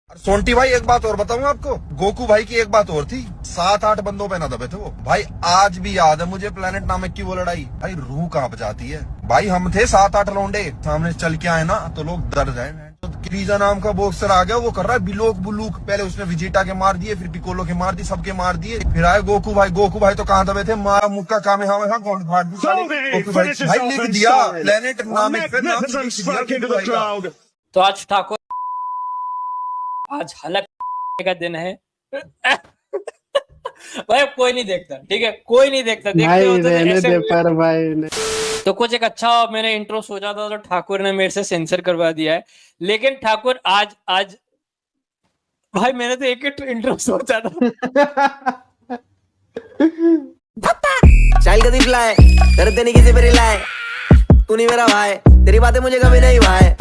सोंटी भाई एक बात और बताऊं आपको, गोकू भाई की एक बात और थी, 7-8 बंदों पे ना दबे थे वो भाई। आज भी याद है मुझे प्लेनेट नामक की वो लड़ाई, भाई रूह कांप जाती है भाई। हम थे 7-8 लौंडे, सामने चल के आए ना तो लोग डर जाए। तो क्रीजा नाम का बॉक्सर आ गया, वो कर रहा है बिलोक बुलूक। पहले उसने विजेटा के मार दिए, फिर पिकोलो के मार दिए, सबके मार दिए, फिर आए गोकू भाई। गोकू भाई तो कहाँ दबे थे, मारा मुक्का काम है गोल्ड फाड़ दी साली। गोकू भाई लिख दिया प्लेनेट नामक पे, नाम लिख दिया गोकू भाई का। तो आज ठाकुर, आज हलक का दिन है। भाई कोई नहीं देखता, ठीक है, कोई नहीं देखता, देखते हो तो ऐसे पर भाई ने तो कुछ एक अच्छा मैंने इंट्रो सोचा था तो ठाकुर ने मेरे से सेंसर करवा दिया है। लेकिन ठाकुर आज आज भाई मैंने तो एक ही इंट्रो सोचा था। चाइल कदी फ्लाई करते नहीं किसी पे रिलाय, तू नहीं मेरा भाई, तेरी बातें मुझे कभी नहीं भाई,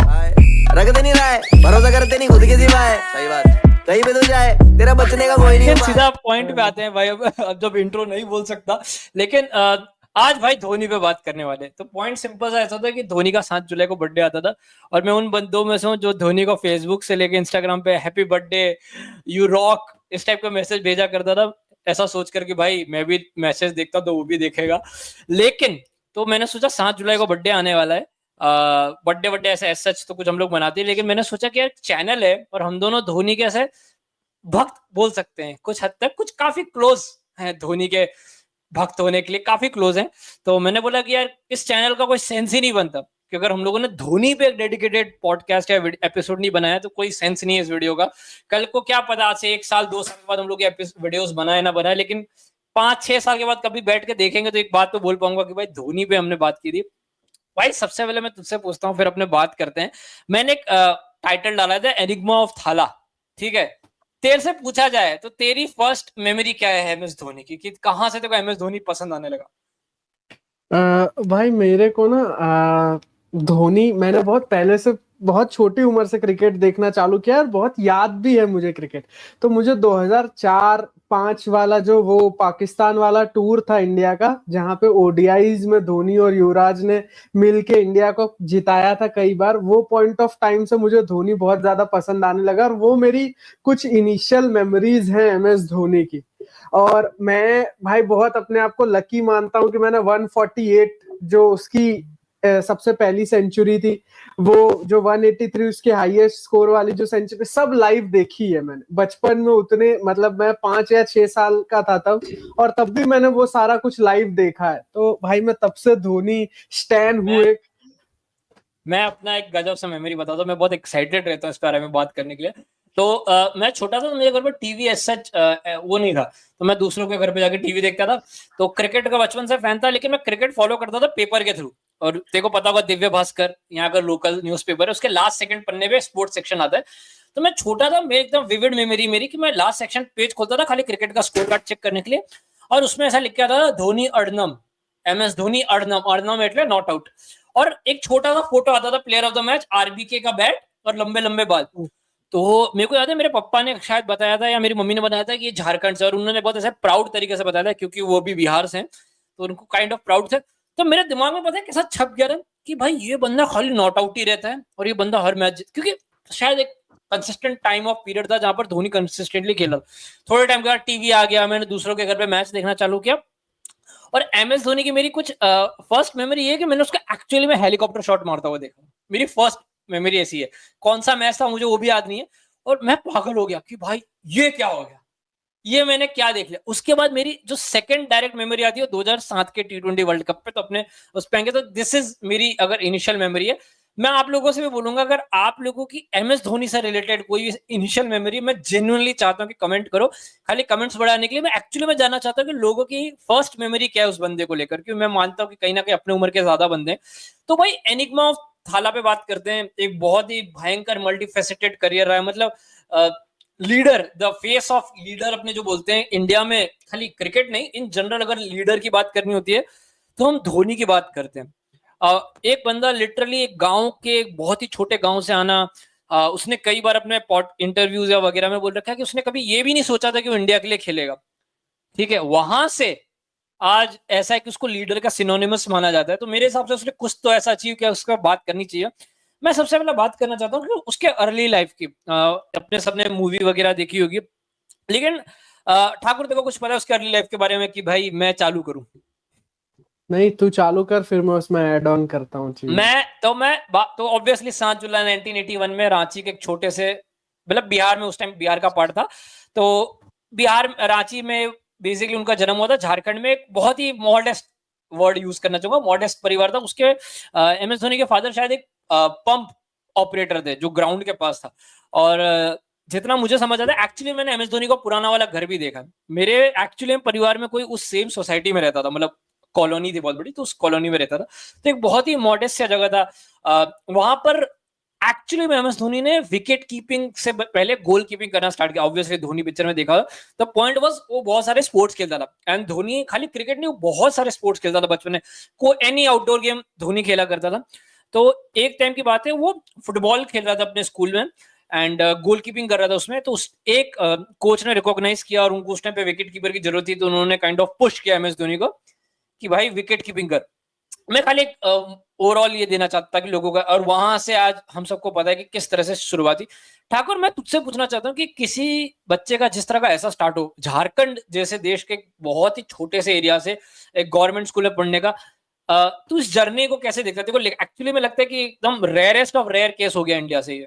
रखते नहीं रहा है, भरोसा करते नहीं खुद के सिवाय। सही बात, कहीं पे तो जाए तेरा बचने का कोई नहीं। सीधा पॉइंट पे आते हैं भाई। अब जब इंट्रो नहीं बोल सकता, लेकिन आज भाई धोनी पे बात करने वाले। तो पॉइंट सिंपल सा ऐसा था कि धोनी का 7 जुलाई को बर्थडे आता था और मैं उन बंदों में से हूँ जो धोनी को फेसबुक से लेके इंस्टाग्राम पे हैप्पी बर्थडे यू रॉक इस टाइप का मैसेज भेजा करता था, ऐसा सोच कर कि भाई मैं भी मैसेज देखता तो वो भी देखेगा। लेकिन तो मैंने सोचा 7 जुलाई को बर्थडे आने वाला है, बर्थडे ऐसे सच तो कुछ हम लोग मनाते हैं, लेकिन मैंने सोचा कि यार चैनल है और हम दोनों धोनी के ऐसे भक्त बोल सकते हैं, कुछ हद तक कुछ काफी क्लोज हैं धोनी के भक्त होने के लिए, काफी क्लोज हैं। तो मैंने बोला कि यार इस चैनल का कोई सेंस ही नहीं बनता कि अगर हम लोगों ने धोनी पे एक डेडिकेटेड पॉडकास्ट या एपिसोड नहीं बनाया तो कोई सेंस नहीं है इस वीडियो का। कल को क्या पता आज से 1 साल 2 साल के बाद हम लोग वीडियोस बनाए ना बनाए, लेकिन 5-6 साल के बाद कभी बैठ के देखेंगे तो एक बात तो बोल पाऊंगा कि भाई धोनी पे हमने बात की थी। भाई सबसे पहले मैं तुझसे पूछता हूँ फिर अपने बात करते हैं। मैंने एक टाइटल डाला था एनिग्मा ऑफ थाला, ठीक है। तेरे से पूछा जाए तो तेरी फर्स्ट मेमोरी क्या है एमएस धोनी की, कि कहां से तेरे को एमएस धोनी पसंद आने लगा? भाई मेरे को ना धोनी, मैंने बहुत पहले से बहुत छोटी उम्र से क्रिकेट देखना चालू किया और बहुत याद भी है मुझे क्रिकेट। तो मुझे 2004-05 वाला जो वो पाकिस्तान वाला टूर था इंडिया का, जहां पे ओडीआईज में धोनी और युवराज ने मिलके इंडिया को जिताया था कई बार, वो पॉइंट ऑफ टाइम से मुझे धोनी बहुत ज्यादा पसंद आने लगा और वो मेरी कुछ इनिशियल मेमोरीज हैं एमएस धोनी की। और मैं भाई बहुत अपने आप को लकी मानता हूं कि मैंने 148 जो उसकी सबसे पहली सेंचुरी थी, वो जो 183 उसके हाईएस्ट स्कोर वाली जो सेंचुरी, सब लाइव देखी है मैंने बचपन में। उतने मतलब मैं 5 या 6 साल का था तब, और तब भी मैंने वो सारा कुछ लाइव देखा है। तो भाई मैं तब से धोनी स्टैन हुए। मैं अपना एक गजब सा मेमोरी बताता हूँ, मैं बहुत एक्साइटेड रहता हूँ इस बारे में बात करने के लिए। तो मैं छोटा था तो मेरे घर पर टीवी एज सच वो नहीं था, तो मैं दूसरों के घर पे जाके टीवी देखता था। तो क्रिकेट का बचपन से फैन था, लेकिन मैं क्रिकेट फॉलो करता था पेपर के थ्रू। और तेरे को पता होगा दिव्य भास्कर यहाँ का लोकल न्यूज़पेपर है, उसके लास्ट सेकंड पन्ने पे स्पोर्ट्स सेक्शन आता है। तो मैं छोटा था, मैं एकदम विविड मेमोरी मेरी कि मैं लास्ट सेक्शन पेज खोलता था खाली क्रिकेट का स्कोर कार्ड चेक करने के लिए, और उसमें ऐसा लिख के आता था धोनी अर्नम, एमएस धोनी अर्नम, अर्नम एटले नॉट आउट। और एक छोटा सा फोटो आता था player of the match, RBK का बैट और लंबे लंबे बाल। तो मेरे को याद है मेरे पापा ने शायद बताया था या मेरी मम्मी ने बताया था कि ये झारखंड से, और उन्होंने बहुत ऐसे प्राउड तरीके से बताया था क्योंकि वो भी बिहार से हैं, तो उनको काइंड ऑफ प्राउड थे। तो मेरे दिमाग में पता है कैसा छप गया था कि भाई ये बंदा खाली नॉट आउट ही रहता है और ये बंदा हर मैच, क्योंकि शायद एक कंसिस्टेंट टाइम ऑफ पीरियड था जहां पर धोनी कंसिस्टेंटली खेला। थोड़े टाइम के बाद टीवी आ गया, मैंने दूसरों के घर पे मैच देखना चालू किया। और एमएस धोनी की मेरी कुछ फर्स्ट मेमोरी ये है कि मैंने उसका एक्चुअली में हेलीकॉप्टर शॉट मारता हुआ देखा। मेरी फर्स्ट मेमोरी ऐसी है। कौन सा मैच था मुझे वो भी याद नहीं है, और मैं पागल हो गया कि भाई ये क्या हो गया, ये मैंने क्या देख लिया। उसके बाद मेरी जो सेकंड डायरेक्ट मेमोरी आती है 2007 के टी20 वर्ल्ड कप पे, तो अपने उस पे आएंगे। तो दिस इज मेरी अगर इनिशियल मेमोरी है। मैं आप लोगों से भी बोलूंगा अगर आप लोगों की एमएस धोनी से रिलेटेड कोई इनिशियल मेमोरी, मैं जेन्युइनली चाहता हूं कि कमेंट करो। खाली कमेंट्स बढ़ाने के लिए मैं एक्चुअली में जानना चाहता हूं कि लोगों की फर्स्ट मेमोरी क्या है उस बंदे को लेकर, क्योंकि मैं मानता हूं कि कहीं ना कहीं अपने उम्र के ज्यादा बंदे हैं। तो भाई एनिग्मा ऑफ थाला पे बात करते हैं। एक बहुत ही भयंकर मल्टीफेसेटेड करियर रहा है, मतलब leader, the face of leader अपने जो बोलते हैं इंडिया में, खाली क्रिकेट नहीं इन जनरल अगर लीडर की बात करनी होती है तो हम धोनी की बात करते हैं। एक बंदा लिटरली एक गांव के बहुत ही छोटे गांव से आना, उसने कई बार अपने इंटरव्यूज या वगैरह में बोल रखा है कि उसने कभी ये भी नहीं सोचा था कि वो इंडिया के लिए खेलेगा, ठीक है। वहां से आज ऐसा है कि उसको लीडर का सिनोनिमस माना जाता है। तो मेरे हिसाब से उसने कुछ तो ऐसा अचीव किया, उसका बात करनी चाहिए। मैं सबसे पहले बात करना चाहता हूँ कि उसके अर्ली लाइफ की। अपने सबने मूवी वगैरह देखी होगी, लेकिन ठाकुर देखो कुछ पता है उसके अर्ली लाइफ के बारे में कि भाई मैं चालू करूं? नहीं, तू चालू कर, फिर मैं उसमें ऐड ऑन करता हूँ चीज। तो ऑब्वियसली 7 जुलाई 1981 में रांची के एक छोटे से, मतलब बिहार में, उस टाइम बिहार का पार्ट था, तो बिहार रांची में बेसिकली उनका जन्म हुआ था। झारखंड में एक बहुत ही मॉडेस्ट, वर्ड यूज करना चाहूंगा, मॉडेस्ट परिवार था। उसके एम एस धोनी के फादर शायद एक पंप ऑपरेटर थे जो ग्राउंड के पास था। और जितना मुझे समझ आता है, एक्चुअली मैंने एम एस धोनी को पुराना वाला घर भी देखा। मेरे एक्चुअली परिवार में कोई उस सेम सोसाइटी में रहता था, मतलब कॉलोनी थी बहुत बड़ी, तो उस कॉलोनी में रहता था। तो एक बहुत ही मॉडेस्ट सा जगह था। वहां पर एक्चुअली में एम एस धोनी ने विकेट कीपिंग से पहले गोल कीपिंग करना स्टार्ट किया। ऑब्वियसली धोनी पिक्चर में देखा, द पॉइंट वाज वो बहुत सारे स्पोर्ट्स खेलता था। एंड धोनी खाली क्रिकेट नहीं, वो बहुत सारे स्पोर्ट्स खेलता था बचपन में। को एनी आउटडोर गेम धोनी खेला करता था। तो एक टाइम की बात है, वो फुटबॉल खेल रहा था अपने स्कूल में एंड गोल कीपिंग कर रहा था उसमें। तो एक कोच ने रिकॉग्नाइज किया और उनको उस टाइम पे विकेट कीपर की जरूरत थी, तो उन्होंने काइंड ऑफ पुश किया एम एस धोनी को कि भाई विकेट कीपिंग कर। मैं खाली एक ओवरऑल ये देना चाहता कि लोगों का, और वहां से आज हम सबको पता है कि किस तरह से शुरुआती। ठाकुर, मैं तुझसे पूछना चाहता हूँ कि किसी बच्चे का जिस तरह का ऐसा स्टार्ट हो, झारखंड जैसे देश के बहुत ही छोटे से एरिया से एक गवर्नमेंट स्कूल में पढ़ने का, तू इस जर्नी को कैसे देखता है? देखो एक्चुअली में लगता है कि एकदम रेयरेस्ट ऑफ रेयर केस हो गया इंडिया से ये।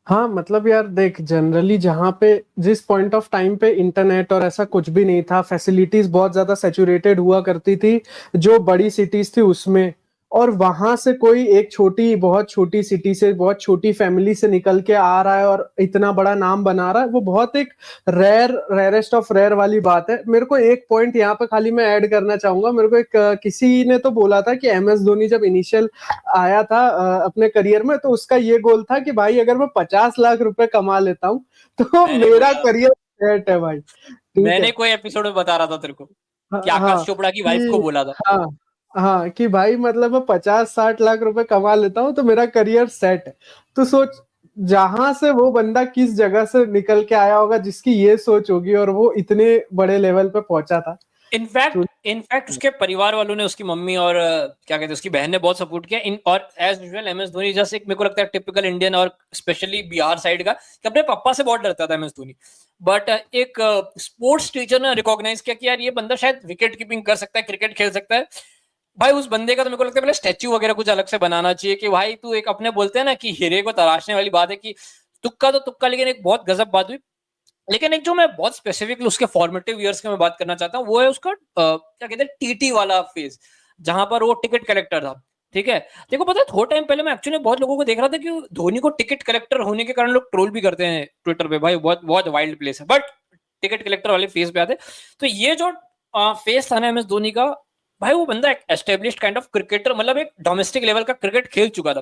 हाँ मतलब यार देख, जनरली जहाँ पे जिस पॉइंट ऑफ टाइम पे इंटरनेट और ऐसा कुछ भी नहीं था, फैसिलिटीज बहुत ज्यादा सैचुरेटेड हुआ करती थी जो बड़ी सिटीज थी उसमें, और वहां से कोई एक छोटी, बहुत छोटी सिटी से, बहुत छोटी फैमिली से निकल के आ रहा है और इतना बड़ा नाम बना रहा है, वो बहुत एक रेयरेस्ट ऑफ रेयर वाली बात है। मेरे को एक पॉइंट यहाँ पे खाली मैं ऐड करना चाहूंगा। मेरे को एक किसी ने तो बोला था कि एम एस धोनी जब इनिशियल आया था अपने करियर में, तो उसका ये गोल था कि भाई अगर मैं 50 लाख रुपए कमा लेता हूँ तो मेरा करियर सेट है भाई। मैंने कोई एपिसोड में बता रहा था तेरे को कि हाँ, आकाश चोपड़ा की वाइफ को बोला था। हाँ हाँ, कि भाई मतलब मैं 50-60 लाख रुपए कमा लेता हूँ तो मेरा करियर सेट है। तो सोच, जहां से वो बंदा किस जगह से निकल के आया होगा जिसकी ये सोच होगी, और वो इतने बड़े लेवल पे पहुंचा था। इनफैक्ट उसके परिवार वालों ने, उसकी मम्मी और क्या कहते हैं उसकी बहन ने बहुत सपोर्ट किया। और as usual M S Dhoni जैसे एक, मेरे को लगता है टिपिकल इंडियन और स्पेशली बिहार साइड का, कि अपने पापा से बहुत डरता था एम एस धोनी। बट एक स्पोर्ट्स टीचर ने रिकॉग्नाइज किया कि यार ये बंदा शायद विकेट कीपिंग कर सकता है, क्रिकेट खेल सकता है। भाई उस बंदे का तो मेरे को लगता है पहले स्टैच्यू वगैरह कुछ अलग से बनाना चाहिए कि भाई तू एक, अपने बोलते हैं ना कि हीरे को तराशने वाली बात है कि तुक्का तो तुक्का, लेकिन एक बहुत गजब बात हुई। लेकिन एक जो मैं बहुत स्पेसिफिकली उसके फॉर्मेटिव ईयर्स की मैं बात करना चाहता हूँ, वो है उसका क्या कहते हैं टीटी वाला फेज, जहां पर वो टिकट कलेक्टर था। ठीक है, देखो पता है थोड़ा टाइम पहले मैं एक्चुअली बहुत लोगों को देख रहा था कि धोनी को टिकट कलेक्टर होने के कारण लोग ट्रोल भी करते हैं ट्विटर पे, भाई बहुत बहुत वाइल्ड प्लेस है, बट टिकट कलेक्टर वाले फेज पे आते। तो ये जो फेज था ना एम एस धोनी का, भाई वो बंदा एक एस्टेब्लिश्ड काइंड ऑफ क्रिकेटर, मतलब एक डोमेस्टिक लेवल का क्रिकेट खेल चुका था।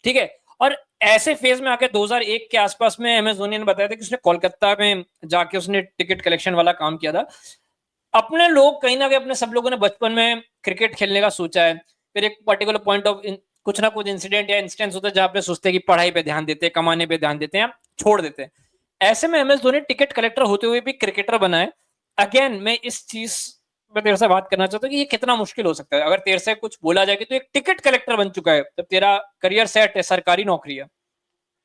ठीक है, और ऐसे फेज में आके 2001 के आसपास में एम एस धोनी ने बताया था कि उसने कोलकाता में जाके उसने टिकट कलेक्शन वाला काम किया था। अपने लोग कहीं ना कहीं, अपने सब लोगों ने बचपन में क्रिकेट खेलने का सोचा है, फिर एक पर्टिकुलर पॉइंट ऑफ कुछ ना कुछ इंसिडेंट या इंस्टेंस होता है जहां पे सोचते हैं कि पढ़ाई पे ध्यान देते हैं, कमाने पे ध्यान देते हैं, छोड़ देते हैं। ऐसे में M S Dhoni ticket collector होते हुए भी क्रिकेटर बना है। अगेन मैं इस चीज मैं तेरे से बात करना चाहता हूँ कि ये कितना मुश्किल हो सकता है। अगर तेरे से कुछ बोला जाए कि तू एक टिकट कलेक्टर बन चुका है, तो तेरा करियर सेट है, सरकारी नौकरी है।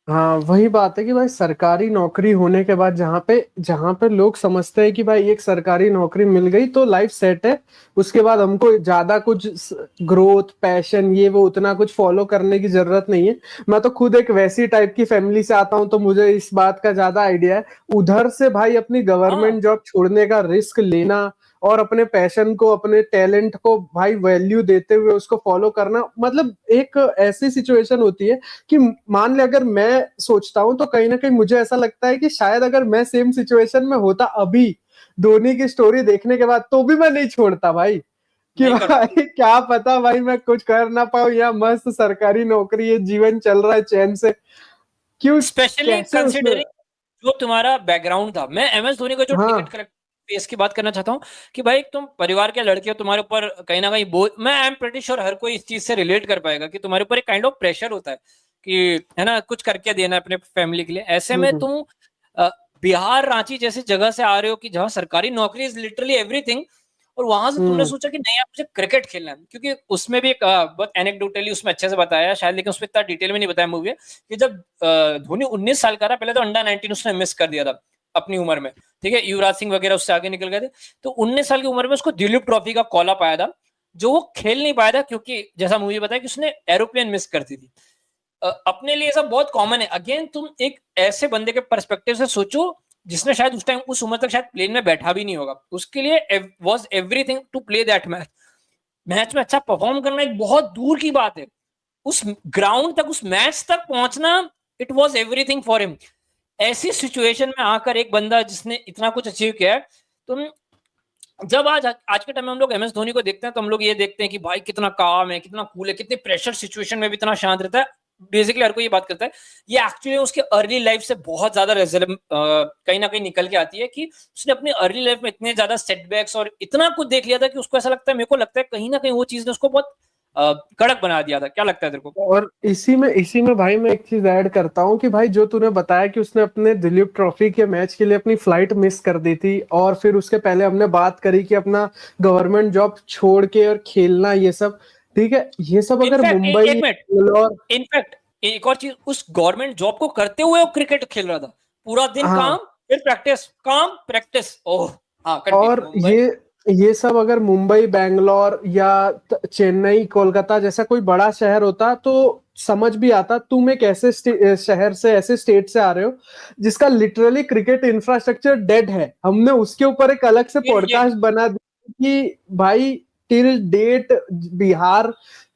हाँ, वही बात है कि भाई सरकारी नौकरी होने के बाद जहाँ पे लोग समझते हैं कि भाई एक सरकारी नौकरी मिल गई तो लाइफ सेट है, उसके बाद हमको ज्यादा कुछ ग्रोथ, पैशन, ये वो उतना कुछ फॉलो करने की जरूरत नहीं है। मैं तो खुद एक वैसी टाइप की फैमिली से आता हूँ, तो मुझे इस बात का ज्यादा आइडिया है। उधर से भाई अपनी गवर्नमेंट जॉब छोड़ने का रिस्क लेना और अपने पैशन को, अपने टैलेंट को भाई वैल्यू देते हुए उसको फॉलो करना, मतलब एक ऐसी सिचुएशन होती है कि मान ले अगर मैं सोचता हूं तो कहीं ना कहीं मुझे ऐसा लगता है कि शायद अगर मैं सेम सिचुएशन में होता अभी धोनी की स्टोरी देखने के बाद, तो भी मैं नहीं छोड़ता भाई। कि भाई क्या पता भाई मैं कुछ कर ना पाऊं, या मस्त सरकारी नौकरी है, जीवन चल रहा है चैन से, क्यों, स्पेशली कंसीडरिंग जो तुम्हारा बैकग्राउंड था। मैं एम एस धोनी का जो टिकट कलेक्ट फेस की बात करना चाहता हूँ कि भाई तुम परिवार के लड़के हो, तुम्हारे ऊपर कहीं ना कहीं बोझ, मैं आई एम प्रीटी श्योर हर कोई इस चीज से रिलेट कर पाएगा कि तुम्हारे ऊपर एक काइंड ऑफ प्रेशर होता है कि है ना कुछ करके देना अपने फैमिली के लिए। ऐसे में तुम बिहार रांची जैसी जगह से आ रहे हो कि जहां सरकारी नौकरी इज लिटरली एवरीथिंग, और वहां से तुमने सोचा कि नहीं यार मुझे क्रिकेट खेलना है, क्योंकि उसमें भी एक बहुत एनेक्डोटली उसमें अच्छे से बताया शायद, लेकिन उसमें इतना डिटेल में नहीं बताया मूवी कि जब धोनी 19 साल का था, पहले तो अंडर 19 उसने मिस कर दिया था अपनी उम्र में, ठीक है, युवराज सिंह वगैरह उससे आगे निकल गए थे, तो 19 साल की उम्र में उसको दिलीप ट्रॉफी का कॉल अप आया था, जो वो खेल नहीं पाया था क्योंकि जैसा मूवी बताया कि उसने एरोप्लेन मिस कर दी थी। अपने लिए सब बहुत कॉमन है। अगेन तुम एक ऐसे बंदे के पर्सपेक्टिव से सोचो जिसने शायद उस टाइम उस उम्र तक शायद प्लेन में बैठा भी नहीं होगा, उसके लिए was everything to play that match. Match में अच्छा परफॉर्म करना एक बहुत दूर की बात है, उस ग्राउंड तक, उस मैच तक पहुंचना, it was everything for him. ऐसी सिचुएशन में आकर एक बंदा जिसने इतना कुछ अचीव किया है, तुम जब आज के टाइम में हम लोग MS धोनी को देखते हैं तो हम लोग ये देखते हैं कि भाई कितना काम है, कितना कूल है, कितने प्रेशर सिचुएशन में भी इतना शांत रहता है। बेसिकली हर कोई ये बात करता है, ये एक्चुअली उसके अर्ली लाइफ से बहुत ज्यादा कहीं ना कहीं निकल के आती है कि उसने अपनी अर्ली लाइफ में इतने ज्यादा सेटबैक्स और इतना कुछ देख लिया था कि उसको ऐसा लगता है, मेरे को लगता है कहीं ना कहीं वो चीज ने उसको बहुत कड़क बना दिया था। क्या लगता है तेरे को? और इसी में भाई मैं एक चीज ऐड करता हूँ कि भाई जो तूने बताया कि उसने अपने दिलीप ट्रॉफी के मैच के लिए अपनी फ्लाइट मिस कर दी थी, और फिर उसके पहले हमने बात करी कि अपना गवर्नमेंट जॉब छोड़ के और खेलना, ये सब ठीक है, ये सब अगर मुंबई इनफैक्ट एक और चीज, उस गवर्नमेंट जॉब को करते हुए वो क्रिकेट खेल रहा था, पूरा दिन काम फिर प्रैक्टिस, काम प्रैक्टिस। ओह हाँ, और ये सब अगर मुंबई, बैंगलोर या चेन्नई, कोलकाता जैसा कोई बड़ा शहर होता तो समझ भी आता। तुम एक ऐसे शहर से, ऐसे स्टेट से आ रहे हो जिसका लिटरली क्रिकेट इंफ्रास्ट्रक्चर डेड है। हमने उसके ऊपर एक अलग से पॉडकास्ट बना दिया कि भाई टिल डेट बिहार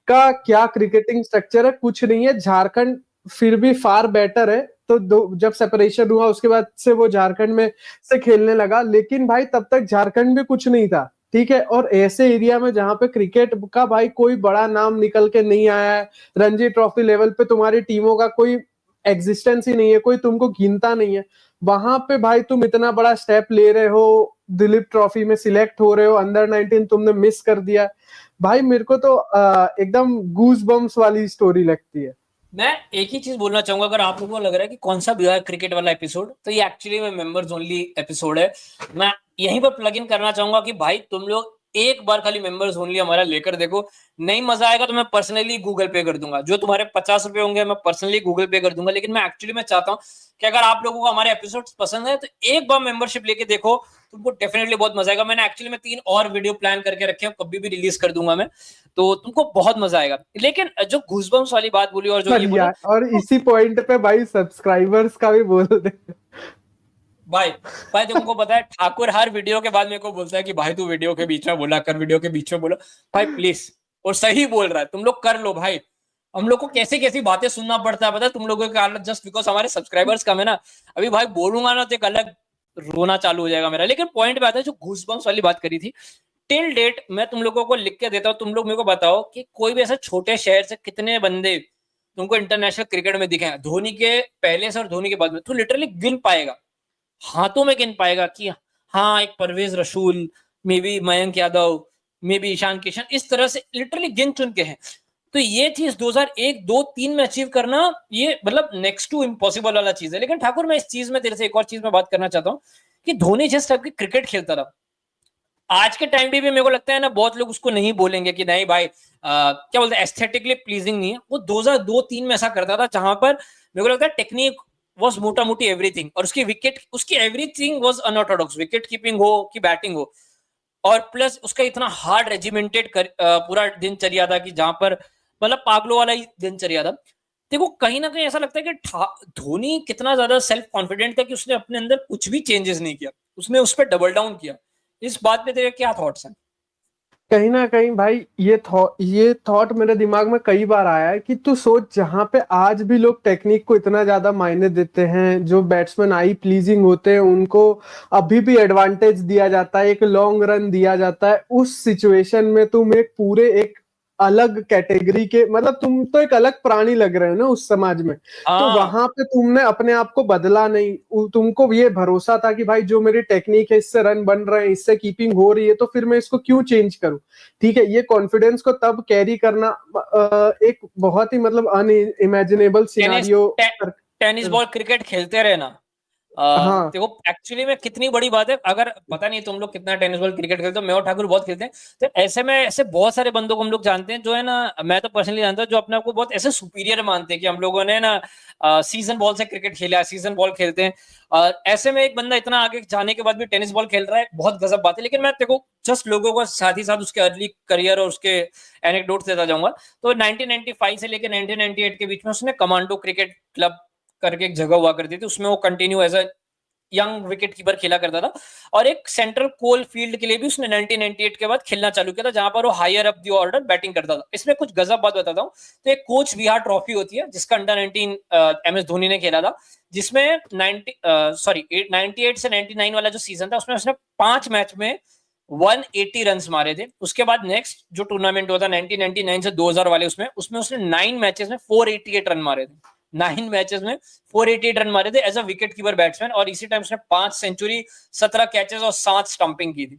का क्या क्रिकेटिंग स्ट्रक्चर है, कुछ नहीं है। झारखंड फिर भी फार बेटर है, तो जब सेपरेशन हुआ उसके बाद से वो झारखंड में से खेलने लगा, लेकिन भाई तब तक झारखंड में कुछ नहीं था, ठीक है। और ऐसे एरिया में जहां पे क्रिकेट का भाई कोई बड़ा नाम निकल के नहीं आया है, रणजी ट्रॉफी लेवल पे तुम्हारी टीमों का कोई एग्जिस्टेंस ही नहीं है, कोई तुमको गिनता नहीं है, वहां पे भाई तुम इतना बड़ा स्टेप ले रहे हो, दिलीप ट्रॉफी में सिलेक्ट हो रहे हो, अंडर 19 तुमने मिस कर दिया। भाई मेरे को तो एकदम गूज बम्स वाली स्टोरी लगती है। मैं एक ही चीज बोलना चाहूंगा, अगर आप लोगों को लग रहा है कि कौन सा बिहार क्रिकेट वाला एपिसोड, तो ये एक्चुअली में मेंबर्स ओनली एपिसोड है। मैं यहीं पर प्लग इन करना चाहूंगा कि भाई तुम लोग एक बार खाली मेंबर्स ओनली हमारा लेकर देखो, नहीं मजा आएगा तो मैं पर्सनली गूगल पे कर दूंगा, जो तुम्हारे 50 रुपए होंगे मैं पर्सनली गूगल पे कर दूंगा। लेकिन मैं एक्चुअली में चाहता हूँ कि अगर आप लोगों को हमारे एपिसोड पसंद है तो एक बार मेंबरशिप लेके देखो, तुमको डेफिनेटली बहुत मजा आएगा। मैंने एक्चुअली में 3 और वीडियो प्लान करके रखे हैं, कभी भी रिलीज कर दूंगा मैं, तो तुमको बहुत मजा आएगा। लेकिन जो गूज़बम्प्स वाली बात बोली और जो ये बोला, और इसी पॉइंट पे भाई सब्सक्राइबर्स का भी बोल दे भाई तुमको पता है ठाकुर हर वीडियो के बाद मेरे को बोलता है कि भाई तू वीडियो के बीच में बोला कर, वीडियो के बीच में बोला। भाई प्लीज, और सही बोल रहा है, तुम लोग कर लो भाई। हम लोग को कैसी कैसी बातें सुनना पड़ता है पता है तुम लोगों के कारण, जस्ट बिकॉज हमारे सब्सक्राइबर्स कम है ना। अभी भाई बोलूंगा ना तो एक अलग रोना चालू हो जाएगा मेरा। लेकिन पॉइंट पे आता है, जो गूज़बम्प्स वाली बात करी थी, टिल डेट मैं तुम लोगों को लिख के देता हूँ, तुम लोग मेरे को बताओ कि कोई भी ऐसे छोटे शहर से कितने बंदे तुमको इंटरनेशनल क्रिकेट में दिखे हैं, धोनी के पहले से और धोनी के बाद में। तू लिटरली गिन पाएगा, हाथों में गिन पाएगा कि हाँ एक Parvez Rasool, maybe Mayank Yadav, maybe Ishan Kishan, इस तरह से लिटरली गिन चुन के हैं। तो ये चीज 2001, 2, 3 में अचीव करना, ये मतलब नेक्स्ट टू इम्पॉसिबल वाला चीज है। लेकिन ठाकुर मैं इस चीज में तेरे से एक और चीज में बात करना चाहता हूँ कि धोनी जिस टाइप की क्रिकेट खेलता था, आज के टाइम पे भी मेरे को लगता है ना बहुत लोग उसको नहीं बोलेंगे कि नहीं भाई क्या बोलते हैं, एस्थेटिकली प्लीजिंग नहीं है। वो 2002-3 में ऐसा करता था जहां पर मेरे को लगता है टेक्निक वाज मोटा मोटी एवरीथिंग, और उसकी everything was unorthodox, wicket keeping हो कि बैटिंग हो, और प्लस उसका इतना हार्ड रेजिमेंटेड पूरा दिनचर्या था कि जहां पर मतलब पागलों वाला ही दिनचर्या था। देखो कहीं ना कहीं ऐसा लगता है कि धोनी कितना ज्यादा सेल्फ कॉन्फिडेंट था कि उसने अपने अंदर कुछ भी चेंजेस नहीं किया, उसने उस पर डबल डाउन किया। इस बात पे तेरे क्या थॉट्स हैं? कहीं ना कहीं भाई ये थॉट मेरे दिमाग में कई बार आया है कि तू सोच, जहां पे आज भी लोग टेक्निक को इतना ज्यादा मायने देते हैं, जो बैट्समैन आई प्लीजिंग होते हैं उनको अभी भी एडवांटेज दिया जाता है, एक लॉन्ग रन दिया जाता है, उस सिचुएशन में तुम एक पूरे एक अलग कैटेगरी के, मतलब तुम तो एक अलग प्राणी लग रहे हो ना उस समाज में। तो वहां पे तुमने अपने आप को बदला नहीं, तुमको ये भरोसा था कि भाई जो मेरी टेक्निक है, इससे रन बन रहे हैं, इससे कीपिंग हो रही है, तो फिर मैं इसको क्यों चेंज करूं। ठीक है, ये कॉन्फिडेंस को तब कैरी करना एक बहुत ही मतलब unimaginable scenario. Tennis ball cricket खेलते रहे ना, हाँ देखो एक्चुअली में कितनी बड़ी बात है, अगर पता नहीं तुम लोग कितना टेनिस बॉल क्रिकेट खेलते हो, मैं और ठाकुर बहुत खेलते हैं, तो ऐसे में ऐसे बहुत सारे बंदों को हम लोग जानते हैं जो है ना, मैं तो पर्सनली जानता हूँ, जो अपने आप को बहुत ऐसे सुपीरियर मानते हैं कि हम लोगों ने ना सीजन बॉल से क्रिकेट खेला है, सीजन बॉल खेलते हैं। ऐसे में एक बंदा इतना आगे जाने के बाद भी टेनिस बॉल खेल रहा है, बहुत गजब बात है। लेकिन मैं देखो जस्ट लोगों को साथ ही साथ उसके अर्ली करियर और उसके एनेक्डोट्स देता जाऊंगा। तो 1995 से लेकर 1998 के बीच में उसने कमांडो क्रिकेट क्लब करके एक जगह हुआ करती थी, उसमें वो continue as a young wicket keeper खेला करता था। और एक सेंट्रल कोल फील्ड के लिए भी उसने 1998 के बाद खेलना चालू किया था, जहां पर वो higher up the order batting करता था। इसमें कुछ गजब बात बताता हूँ। तो एक कोच विहार ट्रॉफी होती है जिसका अंडर 19 MS धोनी ने खेला था, जिसमें 98 से 99 वाला जो सीजन था उसमें उसने 5 मैच में 180 रन मारे थे। उसके बाद नेक्स्ट जो टूर्नामेंट हुआ था 1999 से 2000 वाले, उसमें उसने 9 मैचेस में 488 रन मारे थे। 9 मैचेस में 488 रन मारे थे as a wicket keeper batsman, और इसी टाइम उसने 5 सेंचुरी, 17 कैचेस और 7 स्टंपिंग की थी।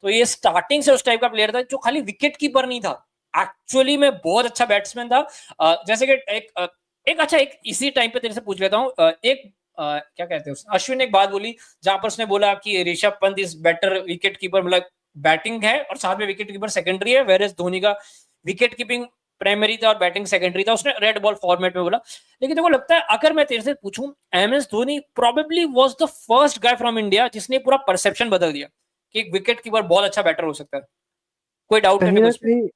तो ये स्टार्टिंग से उस टाइप का प्लेयर था जो खाली विकेट कीपर नहीं था, एक्चुअली में बहुत अच्छा बैट्समैन था। जैसे कि एक इसी टाइम पे तेरे से पूछ लेता हूँ, क्या कहते हैं अश्विन ने एक बात बोली जहां पर उसने बोला कि Rishabh Pant is better wicket keeper, मतलब बैटिंग है और साथ में विकेट कीपर सेकेंडरी है, वेयर एज धोनी का विकेट कीपिंग प्राइमरी था और बैटिंग सेकेंडरी था। उसने रेड बॉल फॉर्मेट में बोला। लेकिन देखो लगता है अगर मैं तेरे से पूछूं, MS Dhoni probably was the first guy from India जिसने पूरा परसेप्शन बदल दिया कि एक विकेट कीपर बहुत अच्छा बैटर हो सकता है। कोई डाउट कहीं करने ना को कहीं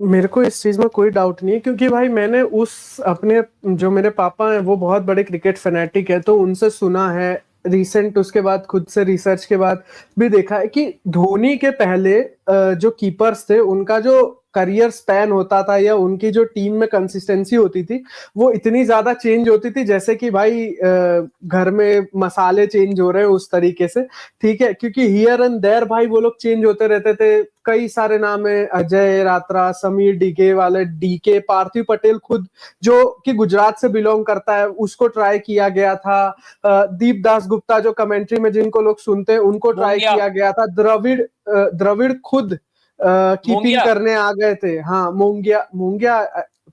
मेरे को इस चीज में कोई डाउट नहीं है, क्योंकि भाई मैंने उस अपने जो मेरे पापा हैं वो बहुत बड़े क्रिकेट फैनेटिक है, तो उनसे सुना है रिसेंट, उसके बाद खुद से रिसर्च के बाद भी देखा है कि धोनी के पहले जो कीपर्स थे उनका जो करियर स्पैन होता था या उनकी जो टीम में कंसिस्टेंसी होती थी वो इतनी ज्यादा चेंज होती थी जैसे कि भाई घर में मसाले चेंज हो रहे हैं उस तरीके से। ठीक है, क्योंकि हियर एंड देयर भाई वो लोग चेंज होते रहते थे। कई सारे नाम है, अजय रात्रा, समीर डीके वाले, डीके, पार्थिव पटेल खुद जो कि गुजरात से बिलोंग करता है उसको ट्राई किया गया था। दीप दास गुप्ता जो कमेंट्री में जिनको लोग सुनते हैं उनको ट्राई किया गया था। द्रविड़ खुद कीपिंग करने आ गए थे। हाँ, मोंगिया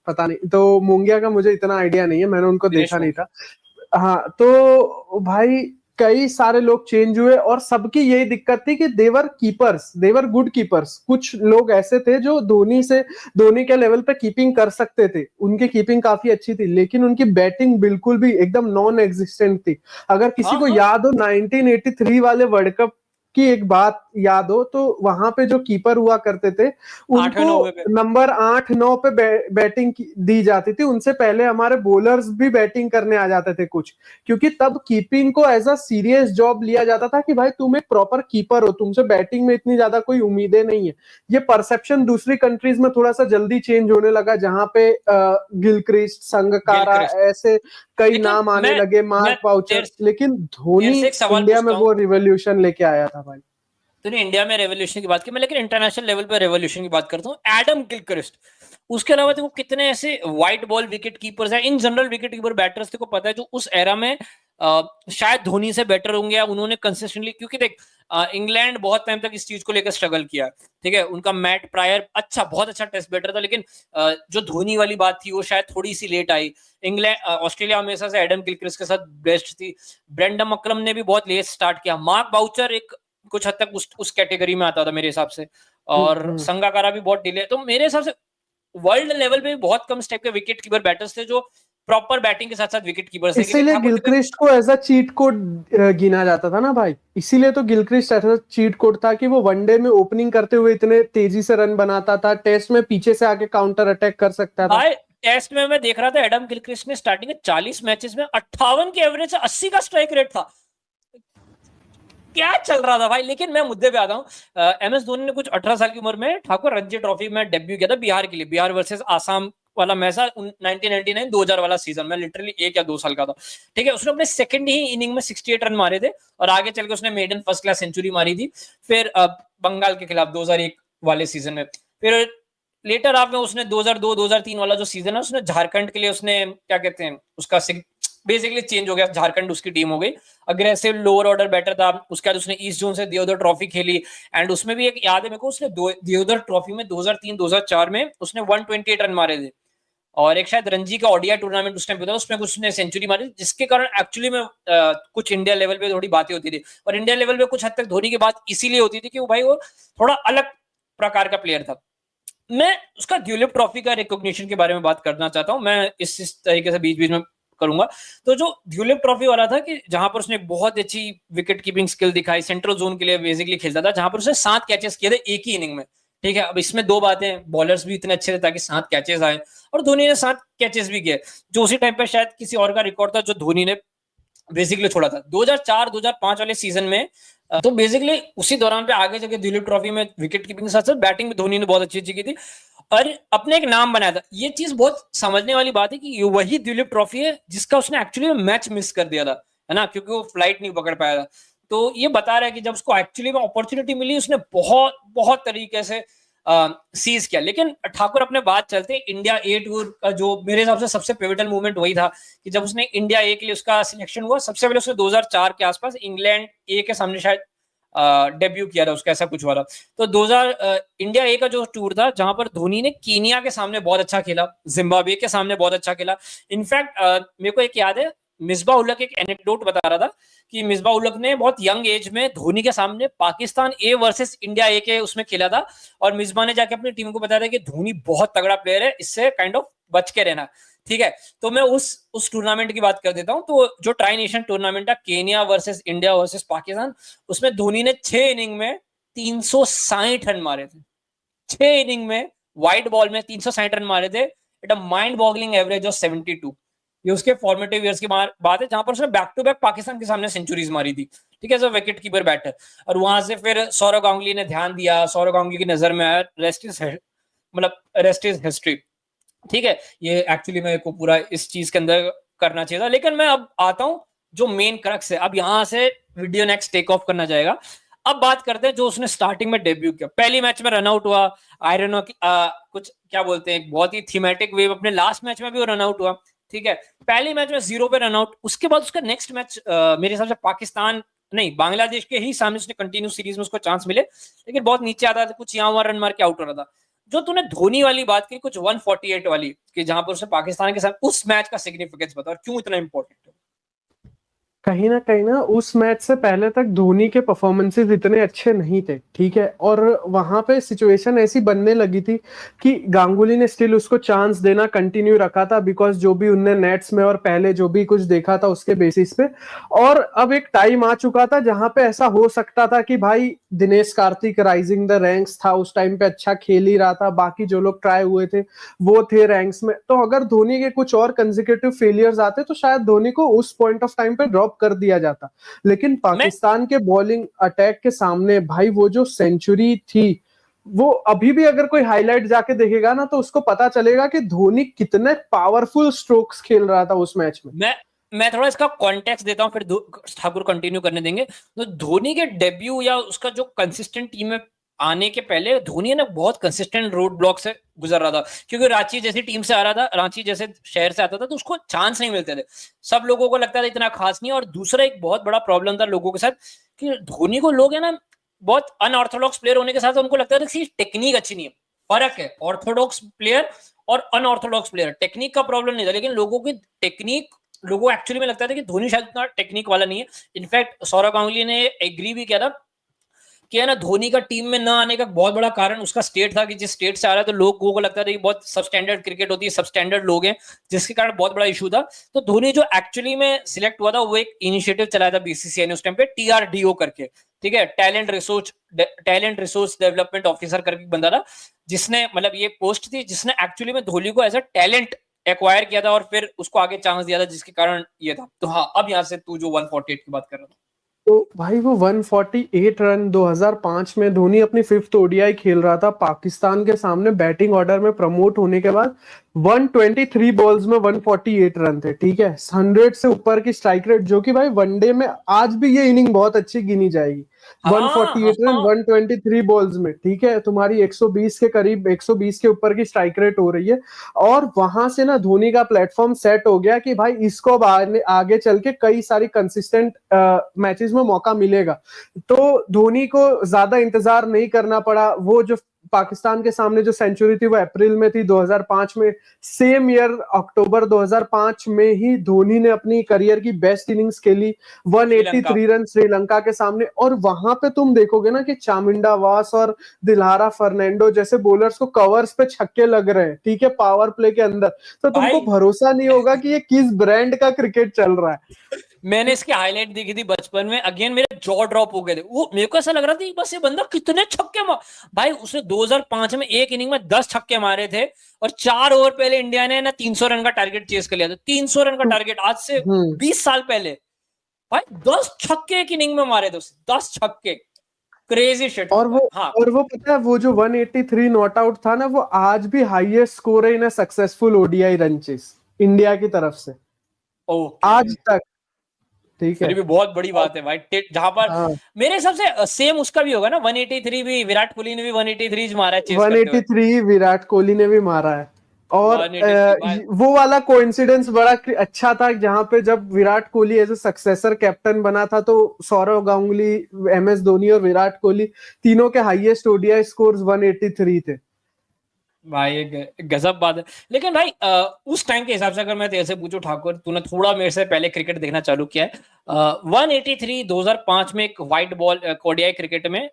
पता नहीं, तो मोंगिया का मुझे इतना आइडिया नहीं है, मैंने उनको देखा नहीं था। हाँ, तो भाई कई सारे लोग चेंज हुए और सबकी यही दिक्कत थी कि देवर कीपर्स, देवर गुड कीपर्स। कुछ लोग ऐसे थे जो धोनी के लेवल पे कीपिंग कर सकते थे, उनकी कीपिंग काफी अच्छी थी, लेकिन उनकी बैटिंग बिल्कुल भी एकदम नॉन एग्जिस्टेंट थी। अगर किसी को याद हो 1983 वाले वर्ल्ड कप की एक बात याद हो तो वहां पे जो कीपर हुआ करते थे उनको नंबर 8-9 पे बैटिंग दी जाती थी। उनसे पहले हमारे बॉलर्स भी बैटिंग करने आ जाते थे कुछ, क्योंकि तब कीपिंग को एज अ सीरियस जॉब लिया जाता था कि भाई तुम एक प्रॉपर कीपर हो, तुमसे बैटिंग में इतनी ज्यादा कोई उम्मीदें नहीं है। ये परसेप्शन दूसरी कंट्रीज में थोड़ा सा जल्दी चेंज होने लगा, जहां पे गिलक्रिस्ट, संगकारा, ऐसे कई नाम आने लगे, मार्क वाउचर। लेकिन धोनी इंडिया में वो रिवॉल्यूशन लेके आया था भाई। तूने इंडिया में रेवोल्यूशन की बात की, मैं लेकिन इंटरनेशनल लेवल पर रेवोल्यूशन की बात करता हूँ। एडम गिलक्रिस्ट, उसके अलावा देखो कितने ऐसे व्हाइट बॉल विकेट कीपर्स हैं, in general wicket keeper batters को पता है जो उस एरा में शायद धोनी से बेटर होंगे, या उन्होंने कंसिस्टेंटली, क्योंकि देख इंग्लैंड बहुत टाइम तक इस चीज को लेकर स्ट्रगल किया, ठीक है। उनका मैट प्रायर बहुत अच्छा टेस्ट बैटर था, लेकिन जो धोनी वाली बात थी वो शायद थोड़ी सी लेट आई। इंग्लैंड ऑस्ट्रेलिया हमेशा से एडम गिलक्रिस्ट के साथ बेस्ट थी। ब्रेंडम अक्रम ने भी बहुत लेट स्टार्ट किया। मार्क बाउचर एक कुछ हद तक उस कैटेगरी में आता था मेरे हिसाब से, और संगाकारा भी बहुत डिले। तो मेरे हिसाब से वर्ल्ड लेवल पे बहुत कम टाइप के विकेट कीपर बैटर्स थे जो प्रॉपर बैटिंग के साथ साथ विकेट कीपर्स थे। इसीलिए गिलक्रिस्ट को एज अ चीट कोड गिना जाता था ना भाई, इसीलिए तो Gilchrist as a cheat code था कि वो वनडे में ओपनिंग करते हुए इतने तेजी से रन बनाता था, टेस्ट में पीछे से आके काउंटर अटैक कर सकता था। भाई टेस्ट में मैं देख रहा था एडम गिलक्रिस्ट ने स्टार्टिंग के 40 मैचेस में 58 के एवरेज से 80 का स्ट्राइक रेट था। क्या चल रहा था भाई। लेकिन मैं मुद्दे पे आता हूँ। MS धोनी ने कुछ 18 साल की उम्र में ठाकुर रणजी ट्रॉफी में डेब्यू किया था बिहार के लिए, बिहार वर्सेस आसाम वाला मैच था 1999-2000 वाला सीजन में, लिटरली 1 या 2 साल का था, ठीक है। उसने अपने सेकंड ही इनिंग में 68 रन मारे थे और आगे चल के उसने मेडन फर्स्ट क्लास सेंचुरी मारी थी। फिर बंगाल के खिलाफ 2001 वाले सीजन में, फिर लेटर हाफ में उसने 2002-2003 वाला जो सीजन है उसने झारखंड के लिए उसने क्या कहते हैं उसका बेसिकली चेंज हो गया, झारखंड उसकी टीम हो गई। अग्रेसिव लोअर ऑर्डर बैटर था। उसके बाद उसने ईस्ट जोन से दियोदर ट्रॉफी खेली, एंड उसमें भी एक याद है मेरे को, उसने दियोदर ट्रॉफी में 2003-2004 में उसने 128 रन मारे थे। और एक शायद रणजी का ओडीआई टूर्नामेंट उस टाइम पे था, उसमें कुछ ने सेंचुरी मारी, जिसके कारण एक्चुअली में कुछ इंडिया लेवल पे थोड़ी बातें होती थी। और इंडिया लेवल पे कुछ हद तक धोनी की बात इसीलिए होती थी कि वो भाई वो थोड़ा अलग प्रकार का प्लेयर था। मैं उसका ड्यूलिप ट्रॉफी का रिकॉग्निशन के बारे में बात करना चाहता हूं, मैं इस तरीके से बीच बीच में करूंगा। तो जो ड्यूलिप ट्रॉफी वाला था कि जहां पर उसने बहुत अच्छी विकेट कीपिंग स्किल दिखाई, सेंट्रल जोन के लिए बेसिकली खेलता था, जहां पर उसने 7 कैचेस किए थे एक ही इनिंग में। ठीक है, अब इसमें दो बातें, बॉलर्स भी इतने अच्छे थे ताकि 7 कैचेस आए, और धोनी ने 7 कैचेस भी किए, जो उसी टाइम पे शायद किसी और का रिकॉर्ड था जो धोनी ने बेसिकली छोड़ा था 2004-2005 वाले सीजन में। तो बेसिकली उसी दौरान पे आगे जाके दिलीप ट्रॉफी में विकेट कीपिंग के साथ साथ बैटिंग में धोनी ने बहुत अच्छी की थी और अपने एक नाम बनाया था। ये चीज बहुत समझने वाली बात है कि ये वही दिलीप ट्रॉफी है जिसका उसने एक्चुअली मैच मिस कर दिया था, है ना, क्योंकि वो फ्लाइट नहीं पकड़ पाया था। तो ये बता रहा है कि जब उसको एक्चुअली में अपॉर्चुनिटी मिली, उसने बहुत बहुत तरीके से सीज किया। लेकिन ठाकुर अपने बात चलते इंडिया ए टूर का, जो मेरे हिसाब से सबसे पिवटल मूवमेंट वही था कि जब उसने इंडिया ए के लिए उसका सिलेक्शन हुआ, सबसे पहले उसने 2004 के आसपास इंग्लैंड ए के सामने शायद डेब्यू किया था उसका, ऐसा कुछ हुआ था। तो 2000 इंडिया ए का जो टूर था जहां पर धोनी ने कीनिया के सामने बहुत अच्छा खेला, जिम्बाब्वे के सामने बहुत अच्छा खेला। इनफैक्ट मेरे को एक याद है, मिसबा उलक एक एनेक्डोट बता रहा था कि मिसबा उलक ने बहुत यंग एज में धोनी के सामने पाकिस्तान ए वर्सेस इंडिया ए के उसमें खेला था, और मिसबा ने जाके अपनी टीम को बताया था कि धोनी बहुत तगड़ा प्लेयर है, इससे काइंड ऑफ बच के रहना। ठीक है, तो मैं उस टूर्नामेंट की बात कर देता हूं। तो जो ट्राई नेशन टूर्नामेंट था, Kenya versus India versus Pakistan, उसमें धोनी ने 6 इनिंग में 360 रन मारे थे। 6 इनिंग में वाइड बॉल में 360 रन मारे थे, at a mind boggling average of 72। ये उसके फॉर्मेटिव ईयर्स की बात है जहां पर उसने बैक टू बैक पाकिस्तान के सामने सेंचुरीज मारी थी। ठीक है, as a wicket keeper batter. और वहां से फिर सौरव गांगुली ने ध्यान दिया, सौरव गांगुली की नजर में आया, रेस्ट इज हिस्ट्री। ठीक है, ये एक्चुअली मेरे को पूरा इस चीज के अंदर करना चाहिए था। लेकिन मैं अब आता हूं जो मेन क्रक्स है, अब यहां से वीडियो नेक्स्ट टेक ऑफ करना जाएगा। अब बात करते हैं जो उसने स्टार्टिंग में डेब्यू किया, पहली मैच में रन आउट हुआ, आयरन कुछ क्या बोलते हैं, बहुत ही थीमेटिक वे अपने लास्ट मैच में भी वो रन आउट हुआ। ठीक है, पहली मैच में 0 पे रन आउट। उसके बाद उसका नेक्स्ट मैच मेरे हिसाब से पाकिस्तान नहीं बांग्लादेश के ही सामने उसने कंटिन्यू सीरीज में उसको चांस मिले, लेकिन बहुत नीचे आता था, कुछ यहाँ वहां रन मार के आउट हो रहा था। जो तूने धोनी वाली बात की, कुछ 148 वाली, कि जहां पर उसने पाकिस्तान के साथ उस मैच का सिग्निफिकेंस बता और क्यों इतना इंपॉर्टेंट है। कहीं ना उस मैच से पहले तक धोनी के परफॉर्मेंसेस इतने अच्छे नहीं थे, ठीक है, और वहां पे सिचुएशन ऐसी बनने लगी थी कि गांगुली ने स्टिल उसको चांस देना कंटिन्यू रखा था, बिकॉज जो भी उनने नेट्स में और पहले जो भी कुछ देखा था उसके बेसिस पे। और अब एक टाइम आ चुका था जहां पे ऐसा हो सकता था कि भाई Dinesh Karthik rising the ranks था उस टाइम पे, अच्छा खेल ही रहा था, बाकी जो लोग ट्राई हुए थे वो थे रैंक्स में। तो अगर धोनी के कुछ और कंसेक्यूटिव फेलियर्स आते तो शायद धोनी को उस पॉइंट ऑफ टाइम पे ड्रॉप कर दिया जाता। लेकिन पाकिस्तान के बॉलिंग अटैक के सामने भाई वो जो सेंचुरी थी, वो अभी भी अगर कोई हाईलाइट जाके देखेगा ना तो उसको पता चलेगा कि धोनी कितने पावरफुल स्ट्रोक्स खेल रहा था उस मैच में। मैं थोड़ा इसका कॉन्टेक्स्ट देता हूं, फिर ठाकुर कंटिन्यू करने देंगे। तो धोनी के डेब्यू या उसका जो कंसिस्टेंट टीम में आने के पहले धोनी ने बहुत कंसिस्टेंट रोड ब्लॉक से गुजर रहा था, क्योंकि रांची जैसी टीम से आ रहा था, रांची जैसे शहर से आता था, तो उसको चांस नहीं मिलते थे। सब लोगों को लगता था इतना खास नहीं। और दूसरा एक बहुत बड़ा प्रॉब्लम था लोगों के साथ कि धोनी को लोग है ना, बहुत अनऑर्थोडॉक्स प्लेयर होने के साथ उनको लगता था कि टेक्निक अच्छी नहीं है। फर्क है ऑर्थोडॉक्स प्लेयर और अनऑर्थोडॉक्स प्लेयर। टेक्निक का प्रॉब्लम नहीं था, लेकिन लोगों की टेक्निक, लोगों को एक्चुअली में लगता था कि धोनी शायद उतना टेक्निक वाला नहीं है। इनफैक्ट सौरव गांगुली ने एग्री भी किया था कि है ना, धोनी का टीम में ना आने का बहुत बड़ा कारण उसका स्टेट था, कि जिस स्टेट से आ रहा है तो लोगों को लगता था कि बहुत सबस्टैंडर्ड क्रिकेट होती है, सबस्टैंडर्ड लोग हैं, जिसके कारण बहुत बड़ा इशू था। तो धोनी जो एक्चुअली में सिलेक्ट हुआ था वो एक इनिशिएटिव चलाया था बीसीसीआई ने उस टाइम पे, TRDO करके, ठीक है, टैलेंट रिसोर्स डेवलपमेंट ऑफिसर करके बंदा था, जिसने मतलब ये पोस्ट थी जिसने एक्चुअली में धोनी को एज अ टैलेंट एक्वायर किया था और फिर उसको आगे चांस दिया था, जिसके कारण ये था। तो हाँ, अब यहाँ से तू जो 148 की बात कर रहा था, तो भाई वो 148 रन 2005 में धोनी अपनी 5th ओडीआई खेल रहा था पाकिस्तान के सामने, बैटिंग ऑर्डर में प्रमोट होने के बाद 123 बॉल्स में 148 रन थे। ठीक है, 100 से ऊपर की स्ट्राइक रेट, जो कि भाई वनडे में आज भी ये इनिंग बहुत अच्छी गिनी जाएगी। 148 रन 123 बॉल्स में, ठीक है, तुम्हारी 120 के करीब, 120 के ऊपर की स्ट्राइक रेट हो रही है। और वहां से ना धोनी का प्लेटफॉर्म सेट हो गया कि भाई इसको आगे चल के कई सारी कंसिस्टेंट मैचेस में मौका मिलेगा। तो धोनी को ज्यादा इंतजार नहीं करना पड़ा। वो जो पाकिस्तान के सामने जो सेंचुरी थी वो अप्रैल में थी 2005 में। सेम ईयर अक्टूबर 2005 में ही धोनी ने अपनी करियर की बेस्ट इनिंग्स खेली, 183 रन श्रीलंका के सामने। और वहां पे तुम देखोगे ना कि चामिंडा वास और दिलहारा फर्नांडो जैसे बॉलर्स को कवर्स पे छक्के लग रहे हैं, ठीक है, पावर प्ले के अंदर, तो तुमको भरोसा नहीं होगा कि ये किस ब्रांड का क्रिकेट चल रहा है। मैंने इसकी हाईलाइट देखी थी बचपन में, अगेन मेरे जॉ ड्रॉप हो गए थे। वो मेरे को ऐसा लग रहा था कि बस ये बंदा कितने छक्के मार, भाई उसने 2005 में एक इनिंग में 10 छक्के मारे थे और 4 ओवर पहले इंडिया ने ना 300 रन का टारगेट चेस कर लिया था। 300 रन का टारगेट आज से 20 साल पहले, भाई 10 छक्के एक इनिंग में मारे थे उसने, 10 छक्के, क्रेजी शिट। और वो पता है वो जो 183 नॉट आउट था ना, वो आज भी हाईएस्ट स्कोर है in successful ODI run chase India की तरफ से आज तक, ठीक है। फिर भी बहुत बड़ी बात है भाई, जहां पर मेरे हिसाब से सेम उसका भी होगा ना, 183 भी विराट कोहली ने भी 183 मारा है, 183 विराट कोहली ने भी मारा है। और वो वाला कोइंसिडेंस बड़ा अच्छा था, जहां पे जब Virat Kohli as a successor captain बना था तो सौरव गांगुली, एमएस धोनी और विराट कोहली तीनों के हाईएस्ट ओडीआई स्कोर्स 183 थे। भाई गजब बात है। लेकिन भाई उस टाइम के हिसाब से अगर मैं तेरे से पूछूं ठाकुर, तूने थोड़ा मेरे से पहले क्रिकेट देखना चालू किया है, 183 2005 में एक व्हाइट बॉल ओडीआई क्रिकेट में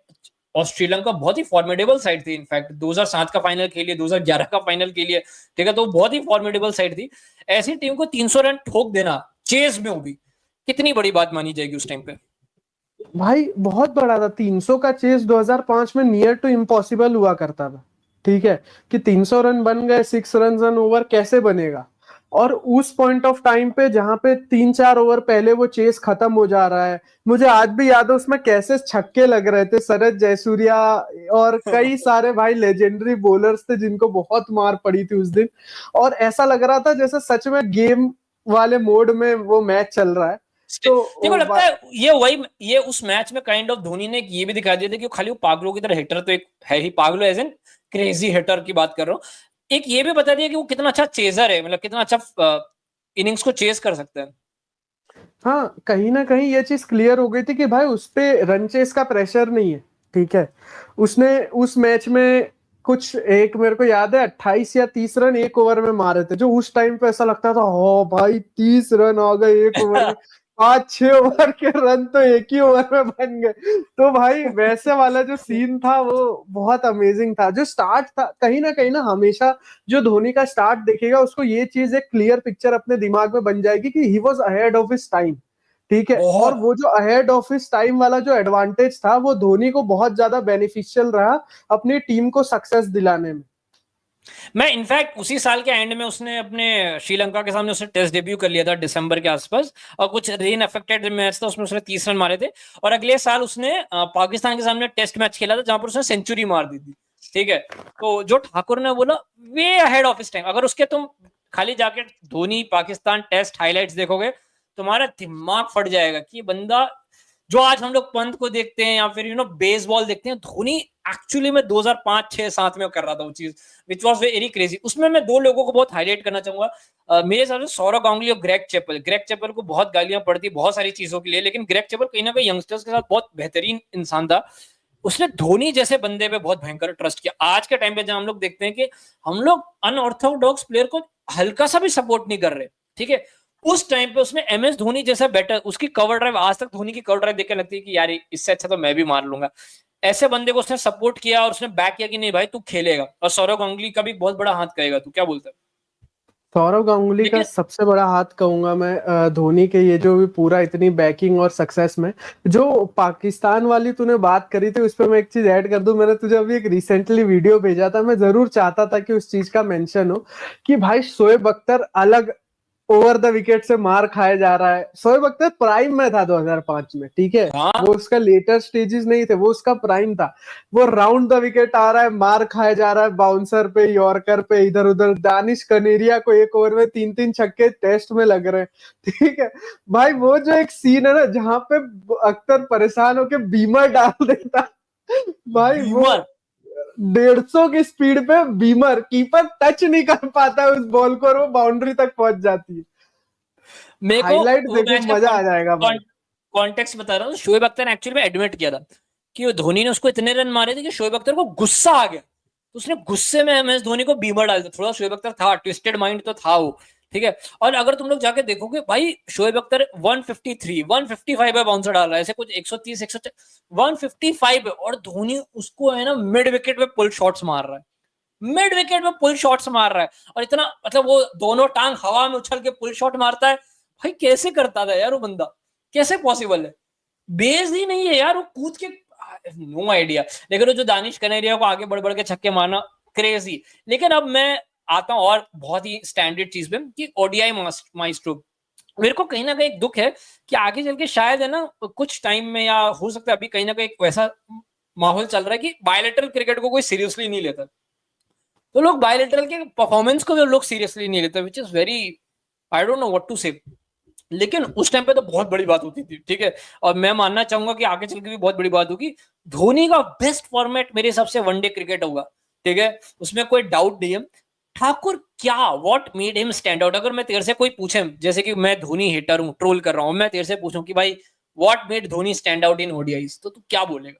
और श्रीलंका बहुत ही फॉर्मिडेबल साइड थी। इनफैक्ट 2007 का फाइनल खेलिए, 2011 का फाइनल खेलिए, ठीक है, तो बहुत ही फॉर्मिडेबल साइड थी। ऐसी टीम को 300 रन ठोक देना चेस में, वो भी कितनी बड़ी बात मानी जाएगी उस टाइम पे। भाई बहुत बड़ा था, 300 का चेस 2005 में नियर टू इम्पॉसिबल हुआ करता था, ठीक है, कि 300 रन बन गए, 6 रन ओवर कैसे बनेगा। और उस पॉइंट ऑफ टाइम पे जहां पे 3-4 ओवर पहले वो चेस खत्म हो जा रहा है, मुझे आज भी याद है उसमें कैसे छक्के लग रहे थे। शरद जयसूर्या और कई सारे भाई लेजेंडरी बॉलर्स थे जिनको बहुत मार पड़ी थी उस दिन, और ऐसा लग रहा था जैसे सच में गेम वाले मोड में वो मैच चल रहा है। तो देखो लगता है ये उस मैच में काइंड ऑफ धोनी ने ये भी दिखा दिया था कि खाली वो पागलों की तरह हिटर तो एक है ही, पागलों एज एन क्रेजी हिटर की बात कर रहा हूँ, एक ये भी बता दिया कि वो कितना अच्छा चेजर है, मतलब कितना अच्छा इनिंग्स को चेस कर सकता है। हाँ, कहीं ना कहीं ये चीज क्लियर हो गई थी कि भाई उस पे रन चेस का प्रेशर नहीं है, ठीक है। उसने उस मैच में कुछ एक मेरे को याद है 28 या 30 रन एक ओवर में मारे थे, जो उस टाइम पे ऐसा लगता था हो भाई 30 रन आ गए एक ओवर में। 5-6 ओवर के रन तो एक ही ओवर में बन गए। तो भाई वैसे वाला जो सीन था वो बहुत अमेजिंग था। जो स्टार्ट था कहीं ना हमेशा जो धोनी का स्टार्ट देखेगा उसको ये चीज एक क्लियर पिक्चर अपने दिमाग में बन जाएगी कि he was ahead of his time, ठीक है। और वो जो अहेड ऑफ हिज टाइम वाला जो एडवांटेज था वो धोनी को बहुत ज्यादा बेनिफिशियल रहा अपनी टीम को सक्सेस दिलाने में। मैं इनफैक्ट उसी साल के एंड में उसने अपने श्रीलंका के सामने उसने टेस्ट डेब्यू कर लिया था दिसंबर के आसपास, और कुछ रेन अफेक्टेड मैच था उसमें उसने 30 रन मारे थे। और अगले साल उसने पाकिस्तान के सामने टेस्ट मैच खेला था जहां पर उसने सेंचुरी मार दी थी, ठीक है। तो जो ठाकुर ने बोला way ahead of his time, अगर उसके तुम खाली जाके धोनी पाकिस्तान टेस्ट हाईलाइट्स देखोगे तुम्हारा दिमाग फट जाएगा कि बंदा जो आज हम लोग पंत को देखते हैं या फिर बेसबॉल देखते हैं, धोनी एक्चुअली में 2005, 6, 7 में कर रहा था वो चीज, विच वाज वेरी क्रेजी। उसमें मैं 2 लोगों को बहुत हाईलाइट करना चाहूंगा मेरे हिसाब से, सौरव गांगुली और ग्रेग चैपल को बहुत गालियां पड़ती बहुत सारी चीजों के लिए, लेकिन ग्रेग चैपल कहीं ना कहीं यंगस्टर्स के साथ बहुत बेहतरीन इंसान था। उसने धोनी जैसे बंदे पे बहुत भयंकर ट्रस्ट किया। आज के टाइम पे जब हम लोग देखते हैं कि हम लोग अनऑर्थोडॉक्स प्लेयर को हल्का सा भी सपोर्ट नहीं कर रहे, ठीक है, उस टाइम पे उसने एमएस धोनी जैसा बेटर, उसकी कवर ड्राइव आज तक धोनी की कवर ड्राइव देख के लगती है कि यार इससे अच्छा तो मैं भी मार लूंगा। ऐसे बंदे को उसने सपोर्ट किया और उसने बैक किया कि नहीं भाई तू खेलेगा। और सौरव गांगुली का भी बहुत बड़ा हाथ कहेगा, तू क्या बोलता है? सौरव गांगुली का सबसे बड़ा हाथ कहूंगा मैं धोनी के, ये जो भी पूरा इतनी बैकिंग और सक्सेस में। जो पाकिस्तान वाली तूने बात करी थी उस पर मैं एक चीज ऐड कर दूं, मैंने तुझे अभी एक रिसेंटली वीडियो भेजा था, मैं जरूर चाहता था कि उस चीज का मेंशन हो कि भाई शोएब अख्तर अलग ओवर द विकेट से मार खाया जा रहा है। शोएब अख्तर प्राइम में था 2005 में, ठीक है, वो उसका लेटर स्टेजेस नहीं थे, वो उसका प्राइम था। वो राउंड द विकेट आ रहा है, मार खाया जा रहा है बाउंसर पे, यॉर्कर पे, इधर उधर। दानिश कनेरिया को एक ओवर में 3-3 छक्के टेस्ट में लग रहे हैं, ठीक है भाई। वो जो एक सीन है ना जहां पे अख्तर परेशान होके बीमर डाल देता भाई, वो 150 की स्पीड पे बीमर, कीपर टच नहीं कर पाता उस बॉल को और वो बाउंड्री तक पहुंच जाती है। हाईलाइट देखो मजा आ जाएगा। कॉन्टेक्स्ट बता रहा हूँ, शोएब अख्तर ने एक्चुअली में एडमिट किया था कि धोनी ने उसको इतने रन मारे थे कि शोएब अख्तर को गुस्सा आ गया तो उसने गुस्से में MS धोनी को बीमर डाल दिया। थोड़ा शोएब अख्तर था, ट्विस्टेड माइंड तो था वो, ठीक है। और अगर तुम लोग जाके देखोगे भाई, शोएब अख्तर 153 155 पे बाउंसर डाल रहा है, ऐसे कुछ 130 155 है, और धोनी उसको है ना मिड विकेट पे पुल शॉट्स मार रहा है, मिड विकेट में पुल शॉट्स मार रहा है, और इतना मतलब वो दोनों टांग हवा में उछल के पुल शॉट मारता है। भाई कैसे करता था यार वो बंदा, कैसे पॉसिबल है? बेस ही नहीं है यार वो कूद के, नो आइडिया। लेकिन वो जो दानिश कनेरिया को आगे बढ़ बढ़ के छक्के मारना, क्रेजी। लेकिन अब मैं आता हूँ और बहुत ही स्टैंडर्ड चीज पे कि ओडीआई माइस्ट्रो, मेरे को कहीं ना कहीं दुख है कि आगे चल के शायद है ना कुछ टाइम में, या हो सकता है अभी कहीं ना कहीं वैसा माहौल चल रहा है कि बायलैटरल क्रिकेट को कोई सीरियसली नहीं लेता, तो लोग बायलैटरल के परफॉर्मेंस को भी लोग सीरियसली नहीं लेते, which is very, I don't know what to say. लेकिन उस टाइम पे तो बहुत बड़ी बात होती थी, ठीक है। और मैं मानना चाहूंगा कि आगे चल के भी बहुत बड़ी बात होगी। धोनी का बेस्ट फॉर्मेट मेरे हिसाब से वनडे क्रिकेट होगा, ठीक है, उसमें कोई डाउट नहीं है। ठाकुर क्या, what made him stand out? अगर मैं तेरे से कोई पूछे, जैसे कि मैं धोनी हेटर हूँ, ट्रोल कर रहा हूँ, मैं तेरे से पूछूं कि भाई what made Dhoni stand out in ODIs, तो तू क्या बोलेगा?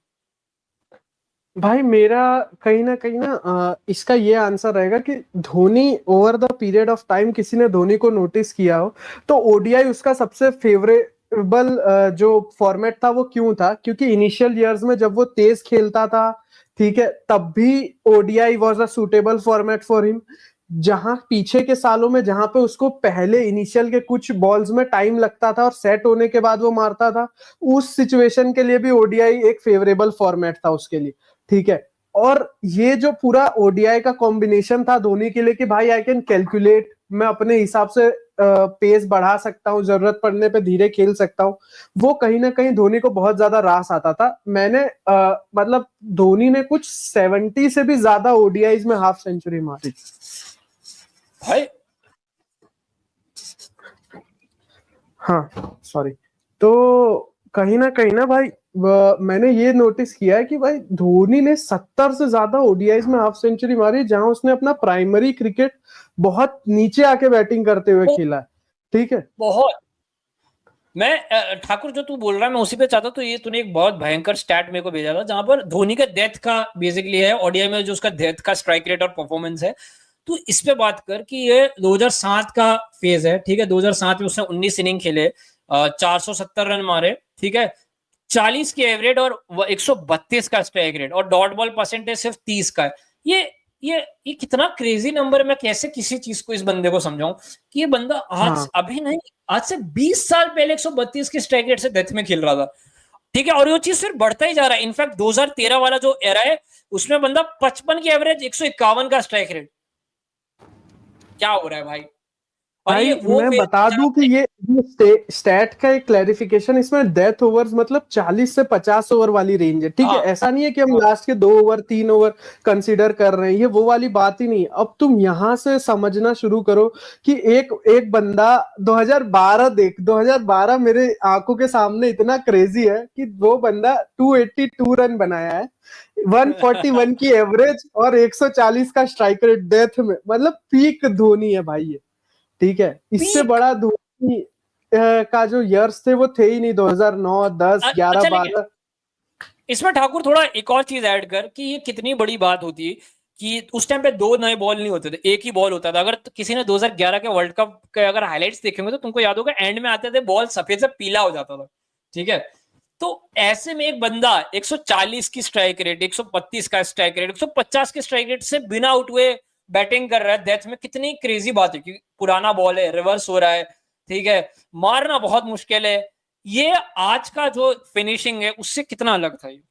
भाई मेरा कहीं ना इसका ये आंसर रहेगा कि Dhoni over the period of time, किसी ने धोनी को नोटिस किया हो तो ओडीआई उसका सबसे फेवरेबल जो फॉर्मेट था वो क्यों था, क्योंकि इनिशियल ईयर्स में जब वो तेज खेलता था, ठीक है, तब भी ODI was a suitable format for him. जहां पीछे के सालों में, जहां पे उसको पहले इनिशियल के कुछ बॉल्स में टाइम लगता था और सेट होने के बाद वो मारता था, उस सिचुएशन के लिए भी ओडीआई एक फेवरेबल फॉर्मेट था उसके लिए, ठीक है। और ये जो पूरा ओडीआई का कॉम्बिनेशन था धोनी के लिए कि भाई आई कैन कैलकुलेट, मैं अपने हिसाब से पेस बढ़ा सकता हूँ, जरूरत पड़ने पे धीरे खेल सकता हूँ, वो कहीं ना कहीं धोनी को बहुत ज्यादा रास आता था। मैंने मतलब धोनी ने कुछ 70 से भी ज्यादा ओडीआईज में हाफ सेंचुरी मारी भाई। हाँ सॉरी। तो कहीं ना भाई मैंने ये नोटिस किया है कि भाई धोनी ने 70 से ज्यादा ओडीआईज में हाफ सेंचुरी मारी, जहां उसने अपना प्राइमरी क्रिकेट बहुत नीचे आके बैटिंग करते हुए खेला है, ठीक है। बहुत। मैं ठाकुर जो तू बोल रहा है मैं उसी पे चाहता, तो ये तूने एक बहुत भयंकर स्टैट मेरे को भेजा था, जहां पर धोनी का डेथ का बेसिकली है ओडीआई में, जो उसका डेथ का स्ट्राइक रेट और परफॉर्मेंस है। तो इस पे बात कर कि ये 2007 का फेज है, ठीक है। 2007 में उसने 19 इनिंग खेले, 470 रन मारे, ठीक है, 40 के एवरेज और 132 का स्ट्राइक रेट, और डॉट बॉल परसेंटेज सिर्फ 30 का है। ये ये कितना क्रेजी नंबर है। मैं कैसे किसी चीज को इस बंदे को समझाऊं कि ये बंदा आज अभी नहीं, आज से 20 साल पहले 132 के स्ट्राइक रेट से डेथ में खेल रहा था, ठीक है। और ये चीज फिर बढ़ता ही जा रहा है। इनफैक्ट 2013 वाला जो एरा है उसमें बंदा 55 के एवरेज, 151 का स्ट्राइक रेट। क्या हो रहा है भाई? भाई मैं बता दूं कि ये स्टैट का एक क्लैरिफिकेशन, इसमें डेथ ओवर्स मतलब 40 से 50 ओवर वाली रेंज है, ठीक है। ऐसा नहीं है कि हम लास्ट के 2 ओवर 3 ओवर कंसीडर कर रहे हैं, ये वो वाली बात ही नहीं। अब तुम यहां से समझना शुरू करो कि एक बंदा 2012 देख, 2012 मेरे आंखों के सामने इतना क्रेजी है कि वो बंदा 282 रन बनाया है, 141 की एवरेज और 140 का स्ट्राइक रेट डेथ में, मतलब पीक धोनी है भाई ये, ठीक है। इससे बड़ा धोनी का जो इयर्स थे वो थे ही नहीं, 2009 10 11 12। इसमें ठाकुर थोड़ा एक और चीज ऐड कर कि ये कितनी बड़ी बात होती है कि उस टाइम पे 2 नए बॉल नहीं होते थे, एक ही बॉल होता था। अगर किसी ने 2011 के वर्ल्ड कप के अगर हाइलाइट्स देखेंगे तो तुमको याद होगा एंड में आते थे बॉल सफेद से पीला हो जाता था, ठीक है। तो ऐसे में एक बंदा 140 की स्ट्राइक रेट, 132 का स्ट्राइक रेट, 150 के स्ट्राइक रेट से बिना आउट हुए बैटिंग कर रहा है डेथ में, कितनी क्रेजी बात है। क्योंकि पुराना बॉल है, रिवर्स हो रहा है, ठीक है, मारना बहुत मुश्किल है। ये आज का जो फिनिशिंग है उससे कितना अलग था ये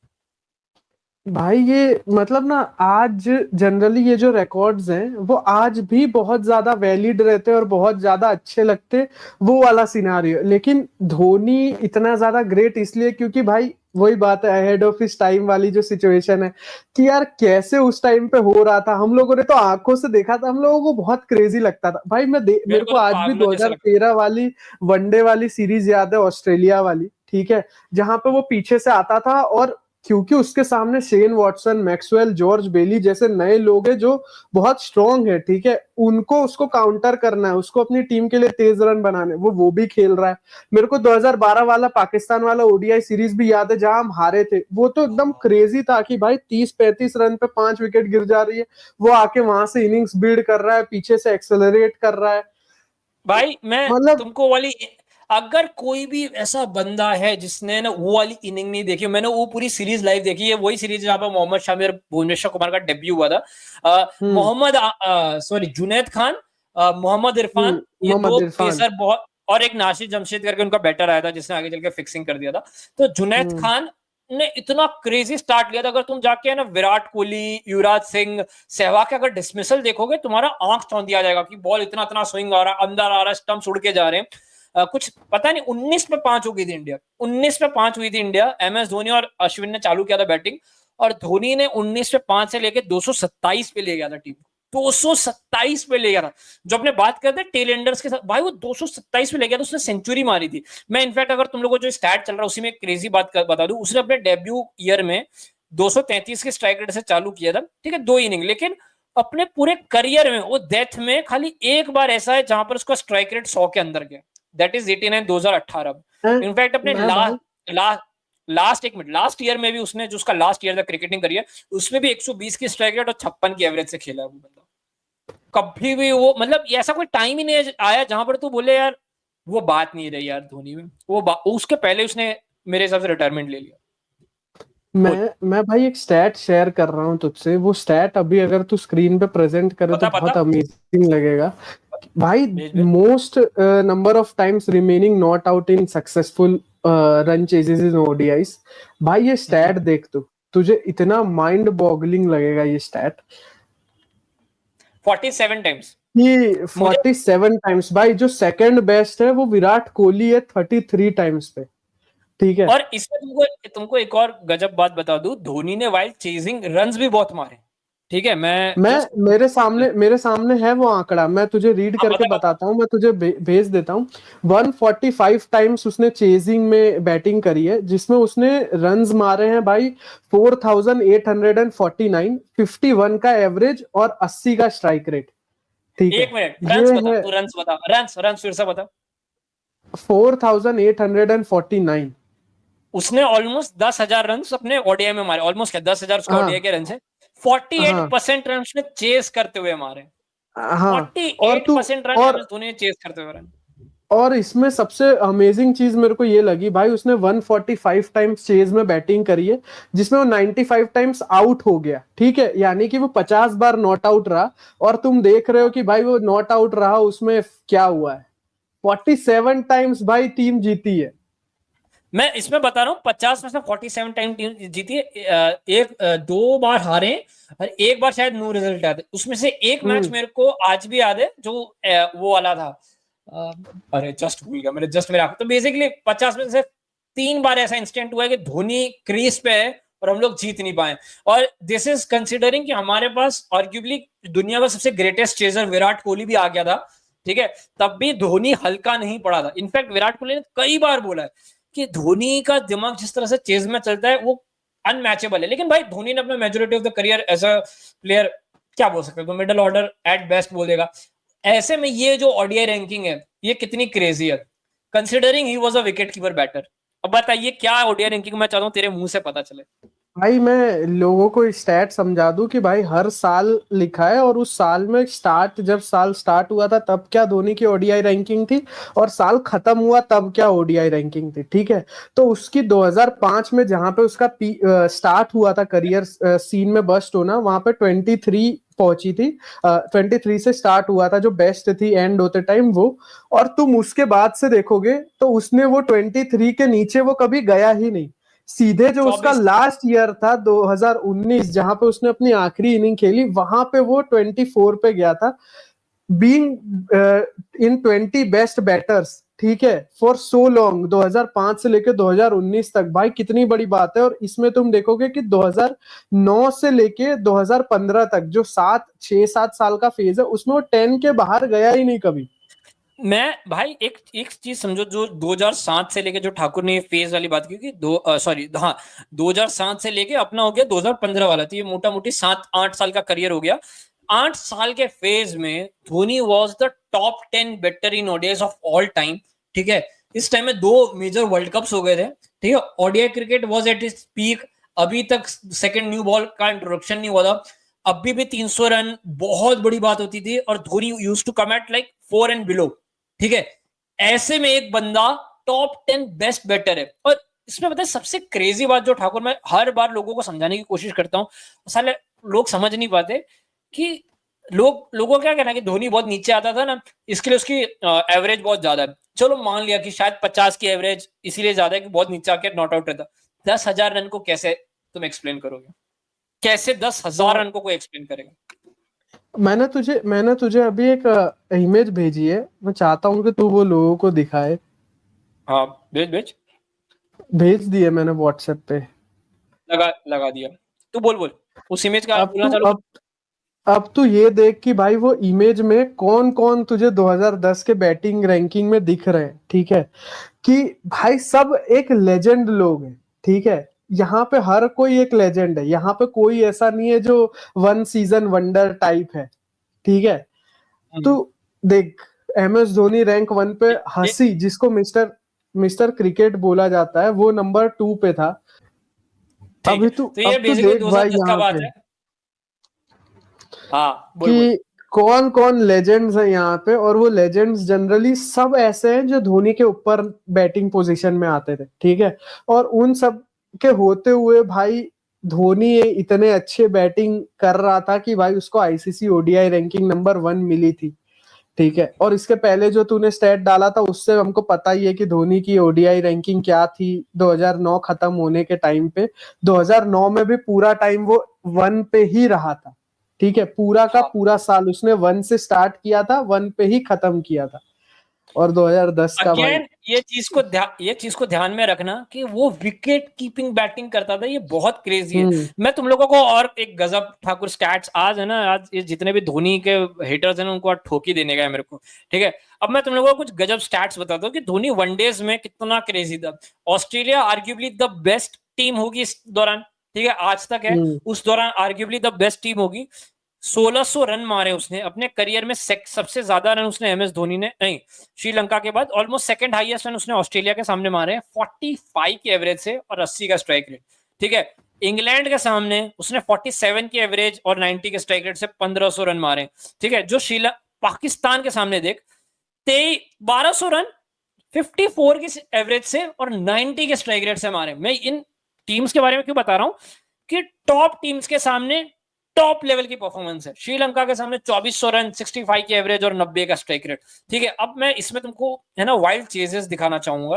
भाई। ये मतलब ना आज जनरली ये जो रिकॉर्ड्स हैं वो आज भी बहुत ज्यादा वैलिड रहते हैं और बहुत ज्यादा अच्छे लगते, वो वाला सिनारियो। लेकिन धोनी इतना ज्यादा ग्रेट इसलिए क्योंकि भाई वही बात है, अहेड ऑफ हिज टाइम वाली जो सिचुएशन है कि यार कैसे उस टाइम पे हो रहा था, हम लोगों ने तो आंखों से देखा था, हम लोगों को बहुत क्रेजी लगता था भाई। मेरे को आज भी 2013 वाली वनडे वाली सीरीज याद है, ऑस्ट्रेलिया वाली, ठीक है, जहां पे वो पीछे से आता था और क्योंकि उसके सामने शेन वॉटसन, मैक्सवेल, जॉर्ज बेली जैसे नए लोग हैं जो बहुत स्ट्रांग है, ठीक है, उनको उसको काउंटर करना है, उसको अपनी टीम के लिए तेज रन बनाने, वो भी खेल रहा है। मेरे को 2012 वाला पाकिस्तान वाला ओडीआई सीरीज भी याद है जहां हम हारे थे, वो तो एकदम क्रेजी था कि भाई 30-35 रन पे 5 विकेट गिर जा रही है, वो आके वहां से इनिंग्स बिल्ड कर रहा है, पीछे से एक्सेलरेट कर रहा है। भाई मैं मतलब तुमको वाली, अगर कोई भी ऐसा बंदा है जिसने ना वो वाली इनिंग नहीं देखी, मैंने वो पूरी सीरीज लाइव देखी है, वही सीरीज जहां पर मोहम्मद शामी और भुवनेश्वर कुमार का डेब्यू हुआ था। मोहम्मद सॉरी जुनैद खान, मोहम्मद इरफान, ये मोहम्मद दो इरफान। पेसर बहुत, और एक नासिर जमशेद करके उनका बैटर आया था जिसने आगे चल के फिक्सिंग कर दिया था। तो जुनैद खान ने इतना क्रेजी स्टार्ट लिया था, अगर तुम जाके है ना विराट कोहली, युवराज सिंह, सहवाग के अगर डिसमिसल देखोगे, तुम्हारा आंख चौंधी आ जाएगा कि बॉल इतना इतना स्विंग आ रहा है, अंदर आ रहा है, स्टंप्स उड़ के जा रहे हैं। कुछ पता नहीं, 19 पे 5 हो गई थी इंडिया, 19 पे 5 हुई थी इंडिया। एमएस धोनी और अश्विन ने चालू किया था बैटिंग, और धोनी ने 19 पे 5 से लेके 227 पे ले गया था टीम, 227 पे ले गया था। जो अपने बात करते हैं टेल एंडर्स के साथ, भाई वो 227 पे ले गया था, उसने सेंचुरी मारी थी। मैं इनफैक्ट अगर तुम लोगों को जो स्टैट चल रहा है उसी में क्रेजी बात बता दूं, उसने अपने डेब्यू ईयर में 233 के स्ट्राइक रेट से चालू किया था, ठीक है, 2 इनिंग, लेकिन अपने पूरे करियर में वो डेथ में खाली एक बार ऐसा है जहां पर उसका स्ट्राइक रेट 100 के अंदर गया, दैट इज 89 2018। इनफैक्ट अपने लास्ट ईयर में भी उसने, जो उसका लास्ट ईयर था क्रिकेटिंग करियर, उसमें भी 120 की स्ट्राइक रेट और 56 की एवरेज से खेला है वो बंदा। कभी भी वो, मतलब ऐसा कोई टाइम ही नहीं आया जहां पर तू बोले यार वो बात नहीं रही यार धोनी में, उसके पहले उसने मेरे हिसाब से रिटायरमेंट ले लिया। मैं भाई एक स्टैट शेयर कर रहा हूँ तुझसे, वो स्टैट अभी अगर तू स्क्रीन पे प्रेजेंट करे तो बहुत अमेजिंग लगेगा भाई। Most number of times remaining not out in successful run ceases in ODIs, भाई ये स्टैट देख तू, तुझे इतना माइंड बॉगलिंग लगेगा ये स्टैट। 47 टाइम्स, ये 47 टाइम्स भाई, जो सेकंड बेस्ट है वो विराट कोहली है 33 टाइम्स पे, ठीक है। और इसमें तुमको एक और गजब बात बता दूं, धोनी ने वाइल्ड चेजिंग रन्स भी बहुत मारे, ठीक है। मैं मेरे सामने है वो आंकड़ा, मैं तुझे रीड करके बताता हूँ, मैं तुझे भेज देता हूँ। 145 टाइम्स उसने चेजिंग में बैटिंग करी है, जिसमें उसने रन्स मारे हैं भाई 4849, 51 का एवरेज और 80 का स्ट्राइक रेट, ठीक है। एक मिनट, रन्स बता, तू रन्स बता, रन्स फिर से बता। 4849, उसने ऑलमोस्ट 10,000 रन अपने ओडीआई में मारे, ऑलमोस्ट 10,000 उसका ओडीआई के रन है। 48% रन उसने चेस करते हुए मारे, 48% रन धोनी ने चेस करते हुए रन। और इसमें सबसे अमेजिंग चीज मेरे को ये लगी भाई, उसने 145 टाइम्स चेज में बैटिंग करी है, जिसमें वो 95 टाइम्स आउट हो गया, ठीक है, यानी कि वो 50 बार नॉट आउट रहा। और तुम देख रहे हो कि भाई वो नॉट आउट रहा, उसमें क्या हुआ है, 47 टाइम्स भाई टीम जीती है। मैं इसमें बता रहा हूँ 50 में से 47 टाइम टीम जीती है, एक 2 बार हारे और एक बार शायद नो रिजल्ट आया था। उसमें से एक मैच मेरे को आज भी याद है, जो वो वाला था, अरे जस्ट भूल गया, मेरे तो बेसिकली 50 में से 3 बार ऐसा इंस्टेंट हुआ है कि धोनी क्रीज पे है और हम लोग जीत नहीं पाए। और दिस इज कंसिडरिंग कि हमारे पास आर्ग्यूबली दुनिया का सबसे ग्रेटेस्ट चेजर विराट कोहली भी आ गया था, ठीक है, तब भी धोनी हल्का नहीं पड़ा था। इनफैक्ट विराट कोहली ने कई बार बोला है कि धोनी का दिमाग जिस तरह से चेज में चलता है वो अनमैचेबल है। लेकिन भाई धोनी ने अपना majority of the career as a player, क्या बोल सकते हो, मिडिल ऑर्डर एट बेस्ट बोल देगा। ऐसे में ये जो ओडीआई रैंकिंग है ये कितनी क्रेजी है, considering he was a wicket keeper batter. अब बताइए क्या ओडीआई रैंकिंग, मैं चाहता हूं तेरे मुंह से पता चले। भाई मैं लोगों को स्टैट समझा दूं कि भाई हर साल लिखा है, और उस साल में जब साल स्टार्ट हुआ था तब क्या धोनी की ओडीआई रैंकिंग थी, और साल खत्म हुआ तब क्या ओडीआई रैंकिंग थी, ठीक है। तो उसकी 2005 में जहां पे उसका स्टार्ट हुआ था करियर सीन में बस्ट होना, वहां पे 23 पहुंची थी, 23 से स्टार्ट हुआ था, जो बेस्ट थी एंड होते टाइम वो। और तुम उसके बाद से देखोगे तो उसने वो 23 के नीचे वो कभी गया ही नहीं, सीधे जो उसका लास्ट ईयर था 2019 जहां पे उसने अपनी आखिरी इनिंग खेली, वहां पे वो 24 पे गया था, बीइंग इन 20 बेस्ट बैटर्स, ठीक है, फॉर सो लॉन्ग, 2005 से लेकर 2019 तक। भाई कितनी बड़ी बात है। और इसमें तुम देखोगे कि 2009 से लेके 2015 तक जो 6-7 साल का फेज है, उसमें वो 10 के बाहर गया ही नहीं कभी। मैं भाई एक एक चीज समझो, जो 2007 से लेके जो ठाकुर ने फेज वाली बात की कि 2007 से लेके अपना हो गया 2015 वाला, तो ये मोटा मोटी 7-8 साल का करियर हो गया। 8 साल के फेज में Dhoni was the top 10 batter in ODIs of all time. ठीक है, इस टाइम में 2 मेजर वर्ल्ड कप्स हो गए थे। ठीक है, ODI cricket was at its peak. अभी तक सेकंड न्यू बॉल का इंट्रोडक्शन नहीं हुआ था। अभी भी 300 रन बहुत बड़ी बात होती थी, और Dhoni used to come at like 4 and below. ठीक है, ऐसे में एक बंदा टॉप 10 बेस्ट बैटर है। और इसमें पता है सबसे क्रेजी बात जो ठाकुर, मैं हर बार लोगों को समझाने की कोशिश करता हूँ, साले लोग समझ नहीं पाते कि लोगों का क्या कहना है कि धोनी बहुत नीचे आता था ना, इसके लिए उसकी एवरेज बहुत ज्यादा है। चलो मान लिया कि शायद 50 की एवरेज इसीलिए ज्यादा है कि बहुत नीचे आके नॉट आउट रहता। 10,000 रन को कैसे तुम एक्सप्लेन करोगे? कैसे 10,000 रन को कोई एक्सप्लेन करेगा? मैंने तुझे अभी एक इमेज भेजी है, मैं चाहता हूँ कि तू वो लोगों को दिखाए। हाँ, भेज भेज दिए मैंने व्हाट्सएप पे। लगा दिया। तू बोल उस इमेज का अब बोलना तू चालू कर। अब तू ये देख कि भाई वो इमेज में कौन कौन तुझे 2010 के बैटिंग रैंकिंग में दिख रहे हैं। ठीक है, कि भाई सब एक लेजेंड लोग हैं। ठीक है, यहाँ पे हर कोई एक लेजेंड है, यहाँ पे कोई ऐसा नहीं है जो वन सीजन वंडर टाइप है। ठीक है, तो देख MS धोनी रैंक 1 पे, हंसी जिसको मिस्टर क्रिकेट बोला जाता है वो नंबर 2 पे था। ठीक है, तो ये अब तू बेसिकली देख भाई 2010 का यहाँ बात पे है। हाँ, बोल कि कौन कौन लेजेंड्स हैं यहाँ पे, और वो लेजेंड्स जनरली सब ऐसे हैं जो धोनी के ऊपर बैटिंग पोजीशन में आते थे। ठीक है, और उन सब के होते हुए भाई धोनी इतने अच्छे बैटिंग कर रहा था कि भाई उसको ICC ODI रैंकिंग नंबर 1 मिली थी। ठीक है, और इसके पहले जो तूने स्टैट डाला था उससे हमको पता ही है कि धोनी की ODI रैंकिंग क्या थी 2009 खत्म होने के टाइम पे। 2009 में भी पूरा टाइम वो 1 पे ही रहा था। ठीक है, पूरा का पूरा साल उसने 1 से स्टार्ट किया था, 1 पे ही खत्म किया था। और 2010 का भाई अगेन ये चीज को ध्यान में रखना कि वो विकेट कीपिंग बैटिंग करता था। ये बहुत क्रेजी है। मैं तुम लोगों को और एक गजब ठाकुर स्टैट्स, आज है ना, आज ये जितने भी धोनी के हेटर्स हैं ना उनको आज ठोकी देने का है मेरे को। ठीक है, अब मैं तुम लोगों को कुछ गजब स्टैट्स बताता हूँ कि धोनी वनडेज में कितना क्रेजी था। Australia arguably the best team होगी इस दौरान। ठीक है, आज तक है, उस दौरान आर्ग्यूबली द बेस्ट टीम होगी। 1600 रन मारे उसने अपने करियर में। सबसे ज्यादा रन उसने MS धोनी ने, नहीं, श्रीलंका के बाद ऑलमोस्ट सेकंड हाईएस्ट रन उसने ऑस्ट्रेलिया के सामने मारे हैं, 45 की एवरेज से और 80 का स्ट्राइक रेट। ठीक है, इंग्लैंड के सामने उसने 47 की एवरेज और 90 के स्ट्राइक रेट से 1500 रन मारे। ठीक है, जो पाकिस्तान के सामने देख 1200 रन 54 की एवरेज से और 90 के स्ट्राइक रेट से मारे। मैं इन टीम्स के बारे में क्यों बता रहा हूं कि टॉप टीम्स के सामने टॉप लेवल की परफॉर्मेंस है। श्रीलंका के सामने 2400 रन 65 की एवरेज और 90 का स्ट्राइक रेट। ठीक है, अब मैं इसमें तुमको है ना वाइल्ड चेजेस दिखाना चाहूंगा।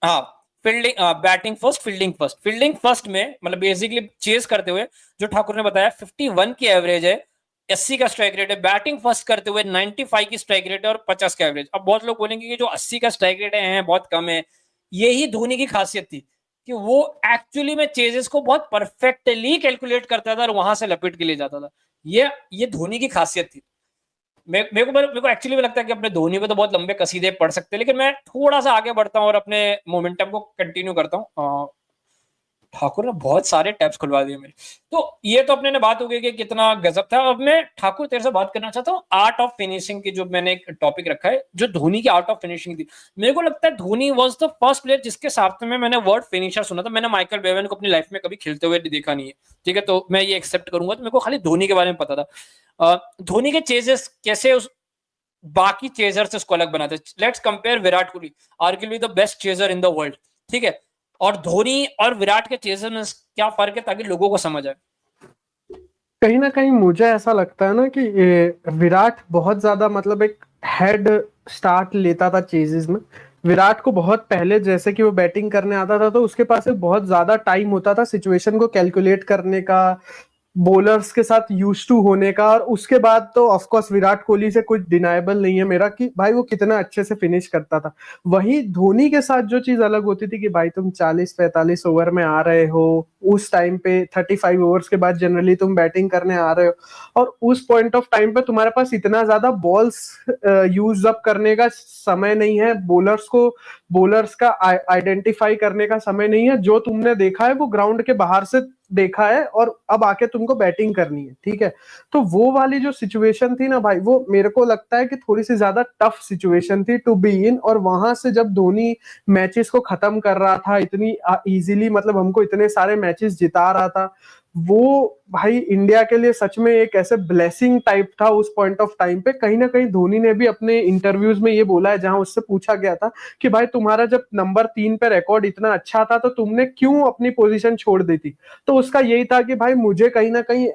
हाँ, fielding batting first fielding first में मतलब बेसिकली चेस करते हुए जो ठाकुर ने बताया 51 की एवरेज है, 80 का स्ट्राइक रेट है। बैटिंग फर्स्ट करते हुए 95 की स्ट्राइक रेट है और 50 का एवरेज। अब बहुत लोग बोलेंगे कि जो 80 का स्ट्राइक रेट है बहुत कम है। यही धोनी की खासियत थी कि वो एक्चुअली में चेजेस को बहुत परफेक्टली कैलकुलेट करता था और वहां से लपेट के ले जाता था। ये धोनी की खासियत थी। मेरे को एक्चुअली में लगता है कि अपने धोनी पे तो बहुत लंबे कसीदे पढ़ सकते हैं, लेकिन मैं थोड़ा सा आगे बढ़ता हूँ और अपने मोमेंटम को कंटिन्यू करता हूँ। ठाकुर ने बहुत सारे टैब्स खुलवा दिए मेरे। तो ये तो अपने ने बात हो गई कि कितना गजब था। अब मैं ठाकुर तेरे से बात करना चाहता हूँ आर्ट ऑफ फिनिशिंग की, जो मैंने एक टॉपिक रखा है जो धोनी की आर्ट ऑफ फिनिशिंग थी। मेरे को लगता है Dhoni was the first player जिसके साथ में मैंने वर्ड फिनिशर सुना था। मैंने माइकल बेवन को अपनी लाइफ में कभी खेलते हुए देखा नहीं है। ठीक है, तो मैं ये एक्सेप्ट करूंगा। तो मेरे को खाली धोनी के बारे में पता था। धोनी के चेजेस कैसे उस बाकी चेजर से उसको अलग बनाते। Let's compare Virat Kohli, arguably the best chaser in the world. ठीक है, और धोनी और विराट के चेजर में क्या फर्क है ताकि लोगों को समझ आए। कहीं ना कहीं मुझे ऐसा लगता है ना कि विराट बहुत ज्यादा मतलब एक हेड स्टार्ट लेता था चेजेस में। विराट को बहुत पहले जैसे कि वो बैटिंग करने आता था तो उसके पास एक बहुत ज्यादा टाइम होता था सिचुएशन को कैलकुलेट करने का, बॉलर्स के साथ यूज टू होने का, और उसके बाद तो ऑफ कोर्स विराट कोहली से कुछ डिनाइबल नहीं है मेरा कि भाई वो कितना अच्छे से फिनिश करता था। वही धोनी के साथ जो चीज अलग होती थी कि भाई तुम 40-45 ओवर में आ रहे हो, उस टाइम पे 35 ओवर्स के बाद जनरली तुम बैटिंग करने आ रहे हो, और उस पॉइंट ऑफ टाइम पे तुम्हारे पास इतना ज्यादा बॉल्स यूज अप करने का समय नहीं है, बॉलर्स का आइडेंटिफाई करने का समय नहीं है। जो तुमने देखा है वो ग्राउंड के बाहर से देखा है, और अब आके तुमको बैटिंग करनी है, ठीक है। तो वो वाली जो सिचुएशन थी ना भाई, वो मेरे को लगता है कि थोड़ी सी ज्यादा टफ सिचुएशन थी टू बी इन। और वहां से जब धोनी मैचेस को खत्म कर रहा था इतनी इजीली, मतलब हमको इतने सारे मैचेस जिता रहा था, वो भाई इंडिया के लिए सच में एक ऐसे ब्लेसिंग टाइप था उस पॉइंट ऑफ टाइम पे। कहीं ना कहीं धोनी ने भी अपने इंटरव्यूज में ये बोला है, जहां उससे पूछा गया था कि भाई तुम्हारा जब नंबर 3 पे रिकॉर्ड इतना अच्छा था तो तुमने क्यों अपनी पोजीशन छोड़ दी थी। तो उसका यही था कि भाई मुझे कहीं ना कहीं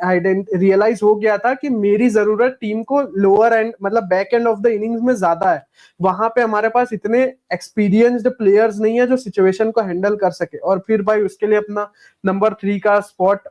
रियलाइज हो गया था कि मेरी जरूरत टीम को लोअर एंड, मतलब back end of the innings में ज्यादा है। वहां पे हमारे पास इतने एक्सपीरियंस्ड प्लेयर्स नहीं है जो सिचुएशन को हैंडल कर सके, और फिर भाई उसके लिए अपना नंबर 3 का स्पॉट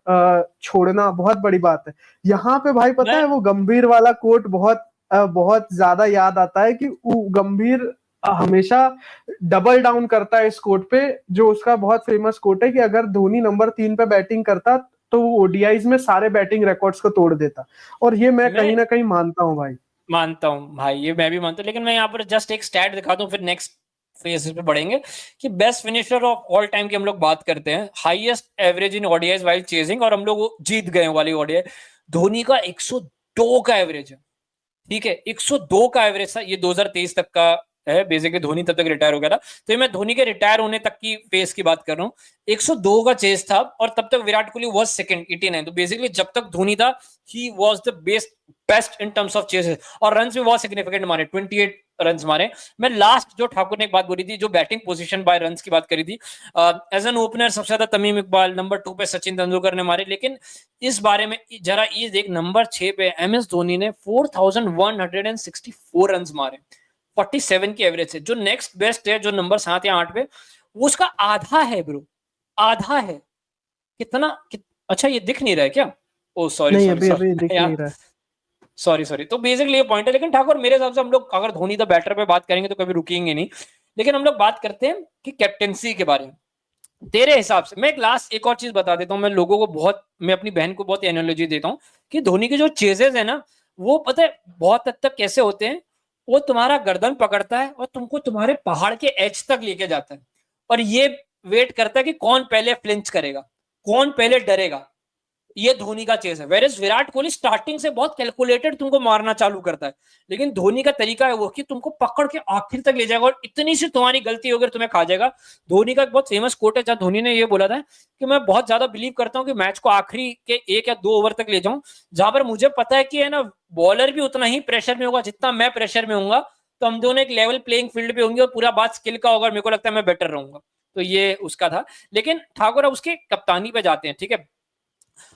छोड़ना बहुत बड़ी बात है। यहाँ पे भाई पता है वो गंभीर वाला कोट बहुत ज्यादा याद आता है कि गंभीर हमेशा डबल डाउन करता है इस कोट पे, जो उसका बहुत फेमस कोट है कि अगर धोनी नंबर 3 पे बैटिंग करता तो वो ओडीआईज में सारे बैटिंग रिकॉर्ड्स को तोड़ देता। और ये मैं कहीं ना कहीं मानता हूँ भाई। मानता हूँ भाई, ये मैं भी मानता हूँ, लेकिन मैं यहाँ पर जस्ट एक स्टैट दिखा दूं, फिर नेक्स्ट फेज पे बढ़ेंगे कि best finisher of all time की हम लोग बात करते हैं, highest average in ODIs while chasing, और हम लोग वो जीत गए वाली ओडीआई। धोनी का 102 का एवरेज है, ठीक है, 102 का एवरेज था। ये 2023 तक का है, बेसिकली धोनी तब तक रिटायर हो गया था, तो ये मैं धोनी के रिटायर होने तक की फेज की बात कर रहा हूँ। 102 का चेज था, और तब तक विराट कोहली वाज सेकंड 89। तो बेसिकली जब तक धोनी था he was the best in terms of ceases, और रन्स भी बहुत सिग्निफिकेंट मारे, 28 रन्स मारे। मैं लास्ट जो ठाकुर ने एक बात बोली थी, जो बैटिंग पोजीशन बाय रन्स की बात करी थी, एज एन ओपनर सबसे ज्यादा तमीम इकबाल, नंबर 2 पे सचिन तेंदुलकर ने मारे, लेकिन इस बारे में जरा ये देख, नंबर 6 पे एमएस धोनी ने 4164 रन्स मारे 47 की एवरेज से। जो नेक्स्ट बेस्ट है, जो नंबर 7 या 8 पे, वो उसका आधा है ब्रो, आधा है। अच्छा ये दिख नहीं रहा है क्या? ओ सॉरी सॉरी। तो बेसिकली ये पॉइंट है। लेकिन ठाकुर मेरे हिसाब से हम लोग अगर धोनी द बैटर पे बात करेंगे तो कभी रुकेंगे नहीं, लेकिन हम लोग बात करते हैं कि कैप्टेंसी के बारे में। तेरे हिसाब से मैं एक और चीज बता देता हूँ, मैं लोगों को मैं अपनी बहन को बहुत एनालॉजी देता हूँ कि धोनी के जो चेजेस है ना, वो पता है बहुत हद तक कैसे होते हैं, वो तुम्हारा गर्दन पकड़ता है और तुमको तुम्हारे पहाड़ के एज तक लेके जाता है, और ये वेट करता है कि कौन पहले फ्लिंच करेगा, कौन पहले डरेगा। ये धोनी का चेस है। वेरएज विराट कोहली स्टार्टिंग से बहुत कैलकुलेटेड तुमको मारना चालू करता है, लेकिन धोनी का तरीका है वो कि तुमको पकड़ के आखिर तक ले जाएगा, और इतनी सी तुम्हारी गलती होगी तुम्हें खा जाएगा। धोनी का एक बहुत फेमस कोट है, जहां धोनी ने ये बोला था कि मैं बहुत ज्यादा बिलीव करता हूँ कि मैच को आखिरी के 1 या 2 ओवर तक ले जाऊं, जहां पर मुझे पता है कि है ना बॉलर भी उतना ही प्रेशर में होगा जितना मैं प्रेशर में होऊंगा, तो हम दोनों एक लेवल प्लेइंग फील्ड पे होंगे, और पूरा बात स्किल का होगा, मेरे को लगता है मैं बेटर रहूंगा। तो ये उसका था। लेकिन ठाकुर अब उसके कप्तानी पे जाते हैं, ठीक है,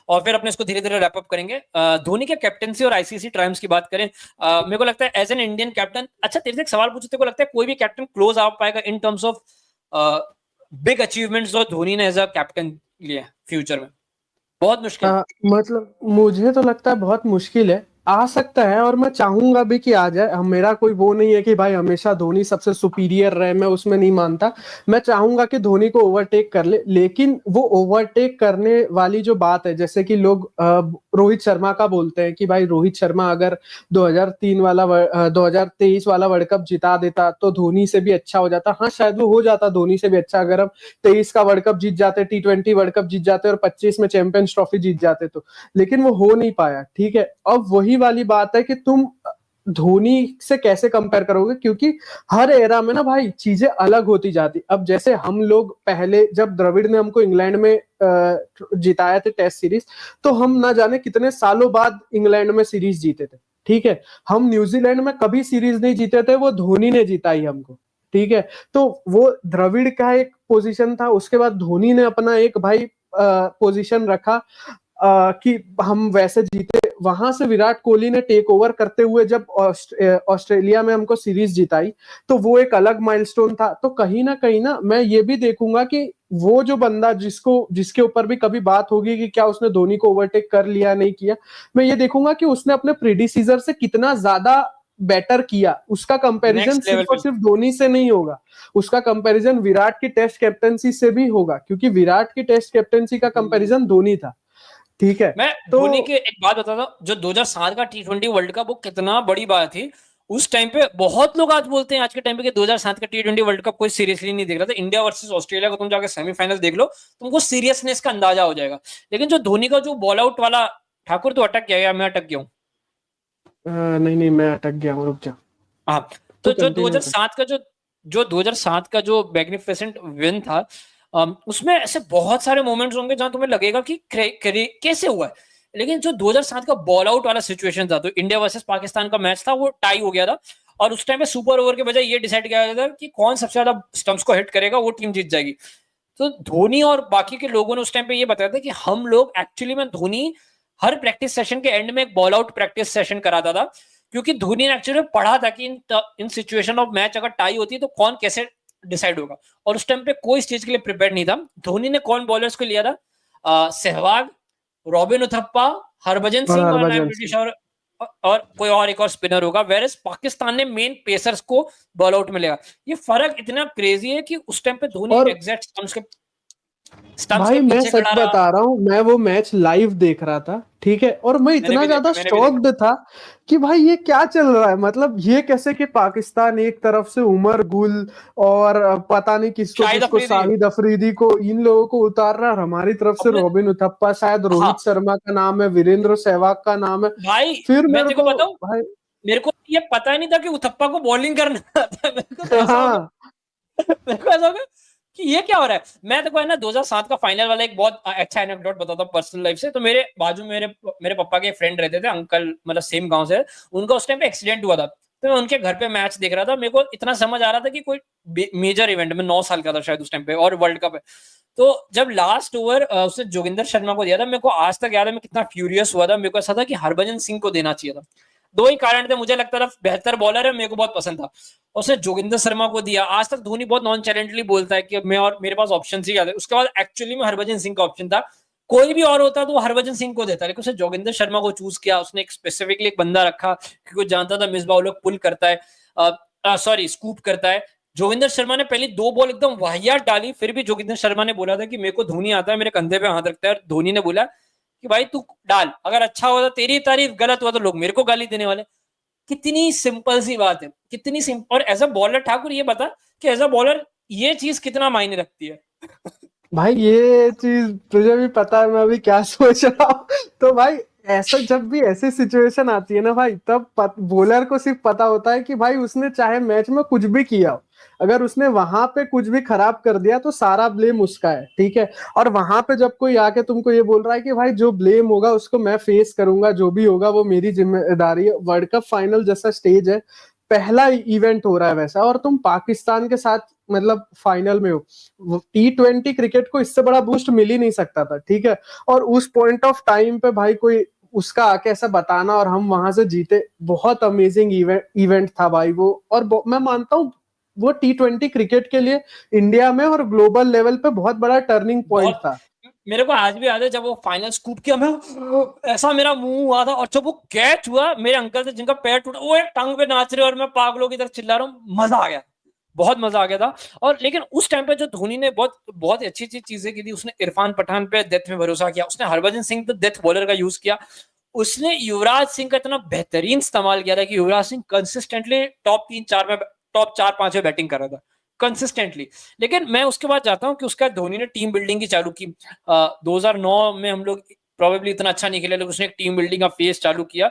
और फिर अपने इसको धीरे धीरे रैप अप करेंगे। धोनी के कैप्टेंसी और आईसीसी ट्रायम्स की बात करें, मेरे को लगता है एज एन इंडियन कैप्टन, अच्छा तेरे से एक सवाल पूछते, को लगता है कोई भी कैप्टन क्लोज आ पाएगा in terms of big achievements जो धोनी ने एज अ कैप्टन लिए फ्यूचर में? बहुत मुश्किल। मतलब मुझे तो लगता है बहुत मुश्किल है, आ सकता है, और मैं चाहूंगा भी कि आ जाए। मेरा कोई वो नहीं है कि भाई हमेशा धोनी सबसे सुपीरियर रहे, मैं उसमें नहीं मानता। मैं चाहूंगा कि धोनी को ओवरटेक कर ले, लेकिन वो ओवरटेक करने वाली जो बात है, जैसे कि लोग रोहित शर्मा का बोलते हैं कि भाई रोहित शर्मा अगर 2023 वाला वर्ल्ड कप जिता देता तो धोनी से भी अच्छा हो जाता। हाँ शायद वो हो जाता धोनी से भी अच्छा, अगर हम 23 का वर्ल्ड कप जीत जाते, T20 वर्ल्ड कप जीत जाते और 25 में चैंपियंस ट्रॉफी जीत जाते तो, लेकिन वो हो नहीं पाया, ठीक है। अब वही वाली बात है कि तुम धोनी से कैसे कंपेयर करोगे, क्योंकि हर एरा में ना भाई चीजें अलग होती जाती। अब जैसे हम लोग पहले जब द्रविड़ ने हमको इंग्लैंड में जिताया थे टेस्ट सीरीज, तो हम ना जाने कितने सालों बाद इंग्लैंड में सीरीज जीते थे, ठीक है। हम न्यूजीलैंड में कभी सीरीज नहीं जीते थे, वो धोनी ने जिताई हमको, ठीक है। तो वो द्रविड़ का एक पोजीशन था, उसके बाद धोनी ने अपना एक भाई पोजीशन रखा कि हम वैसे जीते, वहां से विराट कोहली ने टेक ओवर करते हुए जब ऑस्ट्रेलिया में हमको सीरीज जिताई, तो वो एक अलग माइलस्टोन था। तो कहीं ना मैं ये भी देखूंगा कि वो जो बंदा जिसके ऊपर भी कभी बात होगी कि क्या उसने धोनी को ओवरटेक कर लिया नहीं किया, मैं ये देखूंगा कि उसने अपने प्रीडिसीजर से कितना ज्यादा बेटर किया। उसका कंपैरिजन Next level सिर्फ और पे। सिर्फ धोनी से नहीं होगा, उसका कंपैरिजन विराट की टेस्ट कैप्टनसी से भी होगा, क्योंकि विराट की टेस्ट कैप्टनसी का कंपैरिजन धोनी था। ठीक है, मैं तो धोनी की एक बात बताता हूँ, जो 2007 का T20 वर्ल्ड कप वो कितना बड़ी बात थी उस टाइम पे। बहुत लोग आज बोलते हैं आज के टाइम पे कि 2007 का T20 वर्ल्ड कप कोई सीरियसली नहीं देख रहा था। इंडिया वर्सेस ऑस्ट्रेलिया को तुम जाके सेमीफाइनल देख लो, तुमको सीरियसनेस का अंदाजा हो जाएगा। लेकिन जो धोनी का जो बॉल आउट वाला, ठाकुर तो अटक गया या मैं अटक गया हूँ? नहीं मैं अटक गया हूँ, रुक जा। हाँ, तो जो कंटिन्यू 2007 का जो 2007 का जो मैग्निफिसेंट विन था, उसमें ऐसे बहुत सारे मोमेंट्स होंगे जहां तुम्हें लगेगा कि कैसे हुआ है। लेकिन जो 2007 का बॉल आउट वाला सिचुएशन था, तो इंडिया वर्सेस पाकिस्तान का मैच था, वो टाई हो गया था और उस टाइम पे सुपर ओवर के बजाय ये डिसाइड किया गया था कि कौन सबसे ज्यादा स्टंप्स को हिट करेगा वो टीम जीत जाएगी। तो धोनी और बाकी के लोगों ने उस टाइम पे ये बताया था कि हम लोग एक्चुअली में, धोनी हर प्रैक्टिस सेशन के एंड में एक बॉल आउट प्रैक्टिस सेशन कराता था, क्योंकि धोनी ने एक्चुअली पढ़ा था कि इन सिचुएशन ऑफ मैच अगर टाई होती है तो कौन कैसे डिसाइड होगा। और उस टाइम पे कोई इस चीज के लिए प्रिपेयर नहीं था। धोनी ने कौन बॉलर्स को लिया था? सहवाग, रॉबिन उथप्पा, हरभजन सिंह और आई एम प्रीटी श्योर और कोई और एक और स्पिनर होगा। वेरस पाकिस्तान ने मेन पेसर्स को बॉल आउट में लिया। ये फर्क इतना क्रेजी है कि उस टाइम पे धोनी और एग्जैक्ट स्टंप्स भाई के मैं पीछे सच खड़ा रहा। बता रहा हूँ, मैं वो मैच लाइव देख रहा था, ठीक है, और मैं इतना ज्यादा शॉक्ड था कि भाई ये क्या चल रहा है। मतलब ये कैसे कि पाकिस्तान एक तरफ से उमर गुल और पता नहीं किसको शाहिद अफरीदी को, इन लोगों को उतार रहा है, हमारी तरफ से रॉबिन उथप्पा, शायद रोहित शर्मा का नाम है, वीरेंद्र सहवाग का नाम है। भाई फिर मैं मेरे तेको को बताऊं, भाई मेरे को ये पता ही नहीं था कि उथप्पा को बॉलिंग करना आता है। मेरे को ऐसा हो गया, हाँ मेरे को ऐसा हो गया कि ये क्या हो रहा है। मैं देखो है ना 2007 का फाइनल वाला एक बहुत अच्छा एनेक्डोट बताता हूँ पर्सनल लाइफ से। तो मेरे बाजू में मेरे पापा के फ्रेंड रहते थे, अंकल, मतलब सेम गांव से। उनका उस टाइम पे एक्सीडेंट हुआ था, तो मैं उनके घर पे मैच देख रहा था। मेरे को इतना समझ आ रहा था कि कोई मेजर इवेंट में, 9 साल का था शायद उस टाइम पे, और वर्ल्ड कप है। तो जब लास्ट ओवर उसने जोगिंदर शर्मा को दिया था, मेरे को आज तक याद है मैं कितना फ्यूरियस हुआ था। मेरे को ऐसा था कि हरभजन सिंह को देना चाहिए था। दो ही कारण थे, मुझे लगता था बेहतर बॉलर है, मेरे को बहुत पसंद था। उसने जोगिंदर शर्मा को दिया। आज तक धोनी बहुत नॉन चैलेंटली बोलता है कि मैं, और मेरे पास ऑप्शन ही ज्यादा है। उसके बाद एक्चुअली में हरभजन सिंह का ऑप्शन था। कोई भी और होता तो वो हरभजन सिंह को देता, लेकिन उसने जोगिंदर शर्मा को चूज किया। उसने एक स्पेसिफिकली एक बंदा रखा क्योंकि जानता था मिसबाह उल हक पुल करता है, सॉरी स्कूप करता है। जोगिंदर शर्मा ने पहली 2 बॉल एकदम वाहियात डाली, फिर भी जोगिंदर शर्मा ने बोला था कि मेरे को धोनी आता है, मेरे कंधे पे हाथ रखता है। और धोनी ने बोला कि भाई तू डाल, अगर अच्छा हुआ तो तेरी तारीफ, गलत हुआ तो लोग मेरे को गाली देने वाले। कितनी सिंपल सी बात है, कितनी सिंपल। और एज अ बॉलर ठाकुर ये बता कि एज अ बॉलर ये चीज कितना मायने रखती है। भाई ये चीज तुझे भी पता है मैं अभी क्या सोच रहा हूँ। तो भाई ऐसा जब भी ऐसी सिचुएशन आती है ना भाई, तब बॉलर को सिर्फ पता होता है कि भाई उसने चाहे मैच में कुछ भी किया हो, अगर उसने वहां पे कुछ भी खराब कर दिया तो सारा ब्लेम उसका है, ठीक है। और वहां पे जब कोई आके तुमको ये बोल रहा है कि भाई जो ब्लेम होगा उसको मैं फेस करूंगा, जो भी होगा वो मेरी जिम्मेदारी है। वर्ल्ड कप फाइनल जैसा स्टेज है, पहला इवेंट हो रहा है वैसा, और तुम पाकिस्तान के साथ मतलब फाइनल में हो। T20 क्रिकेट को इससे बड़ा बूस्ट मिल ही नहीं सकता था, ठीक है। और उस पॉइंट ऑफ टाइम पे भाई कोई उसका आके ऐसा बताना और हम वहां से जीते, बहुत अमेजिंग इवेंट था भाई वो। और मैं मानता हूँ वो T20 क्रिकेट के लिए इंडिया में और ग्लोबल लेवल पे बहुत बड़ा टर्निंग पॉइंट था। मेरे को आज भी याद है जब वो फाइनल स्कूप किया, मैं ऐसा मेरा मुंह हुआ था। और जब वो कैच हुआ, मेरे अंकल थे जिनका पैर टूटा, वो एक टांग पे नाच रहे और मैं पागलों की तरह चिल्ला रहा हूँ। मजा आ गया, बहुत मजा आ गया था। और लेकिन उस टाइम पे जो धोनी ने बहुत बहुत अच्छी अच्छी चीजें की थी। उसने इरफान पठान पे डेथ में भरोसा किया, उसने हरभजन सिंह पे डेथ बॉलर का यूज किया, उसने युवराज सिंह का इतना बेहतरीन इस्तेमाल किया था कि युवराज सिंह कंसिस्टेंटली टॉप 4-5 में बैटिंग कर रहा था कंसिस्टेंटली। लेकिन मैं उसके बाद जाता हूं कि उसका धोनी ने टीम बिल्डिंग की चालू की। 2009 में हम लोग प्रोबेबली इतना अच्छा नहीं खेले, लेकिन उसने एक टीम बिल्डिंग का फेस चालू किया।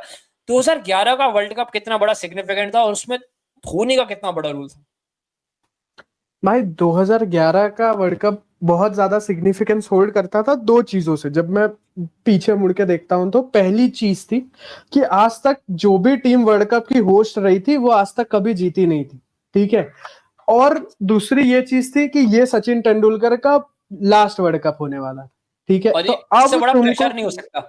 2011 का वर्ल्ड कप कितना बड़ा सिग्निफिकेंट था और उसमें धोनी का कितना बड़ा रोल था। भाई 2011 का वर्ल्ड कप बहुत ज्यादा सिग्निफिकेंस होल्ड करता था दो चीजों से। जब मैं पीछे मुड़ के देखता हूं तो पहली चीज थी कि आज तक जो भी टीम वर्ल्ड कप की होस्ट रही थी वो आज तक कभी जीती नहीं थी, ठीक है। और दूसरी ये चीज थी कि ये सचिन तेंदुलकर का लास्ट वर्ल्ड कप होने वाला था, ठीक है। और तो इससे अब बड़ा तुमको प्रेशर नहीं हो सकता।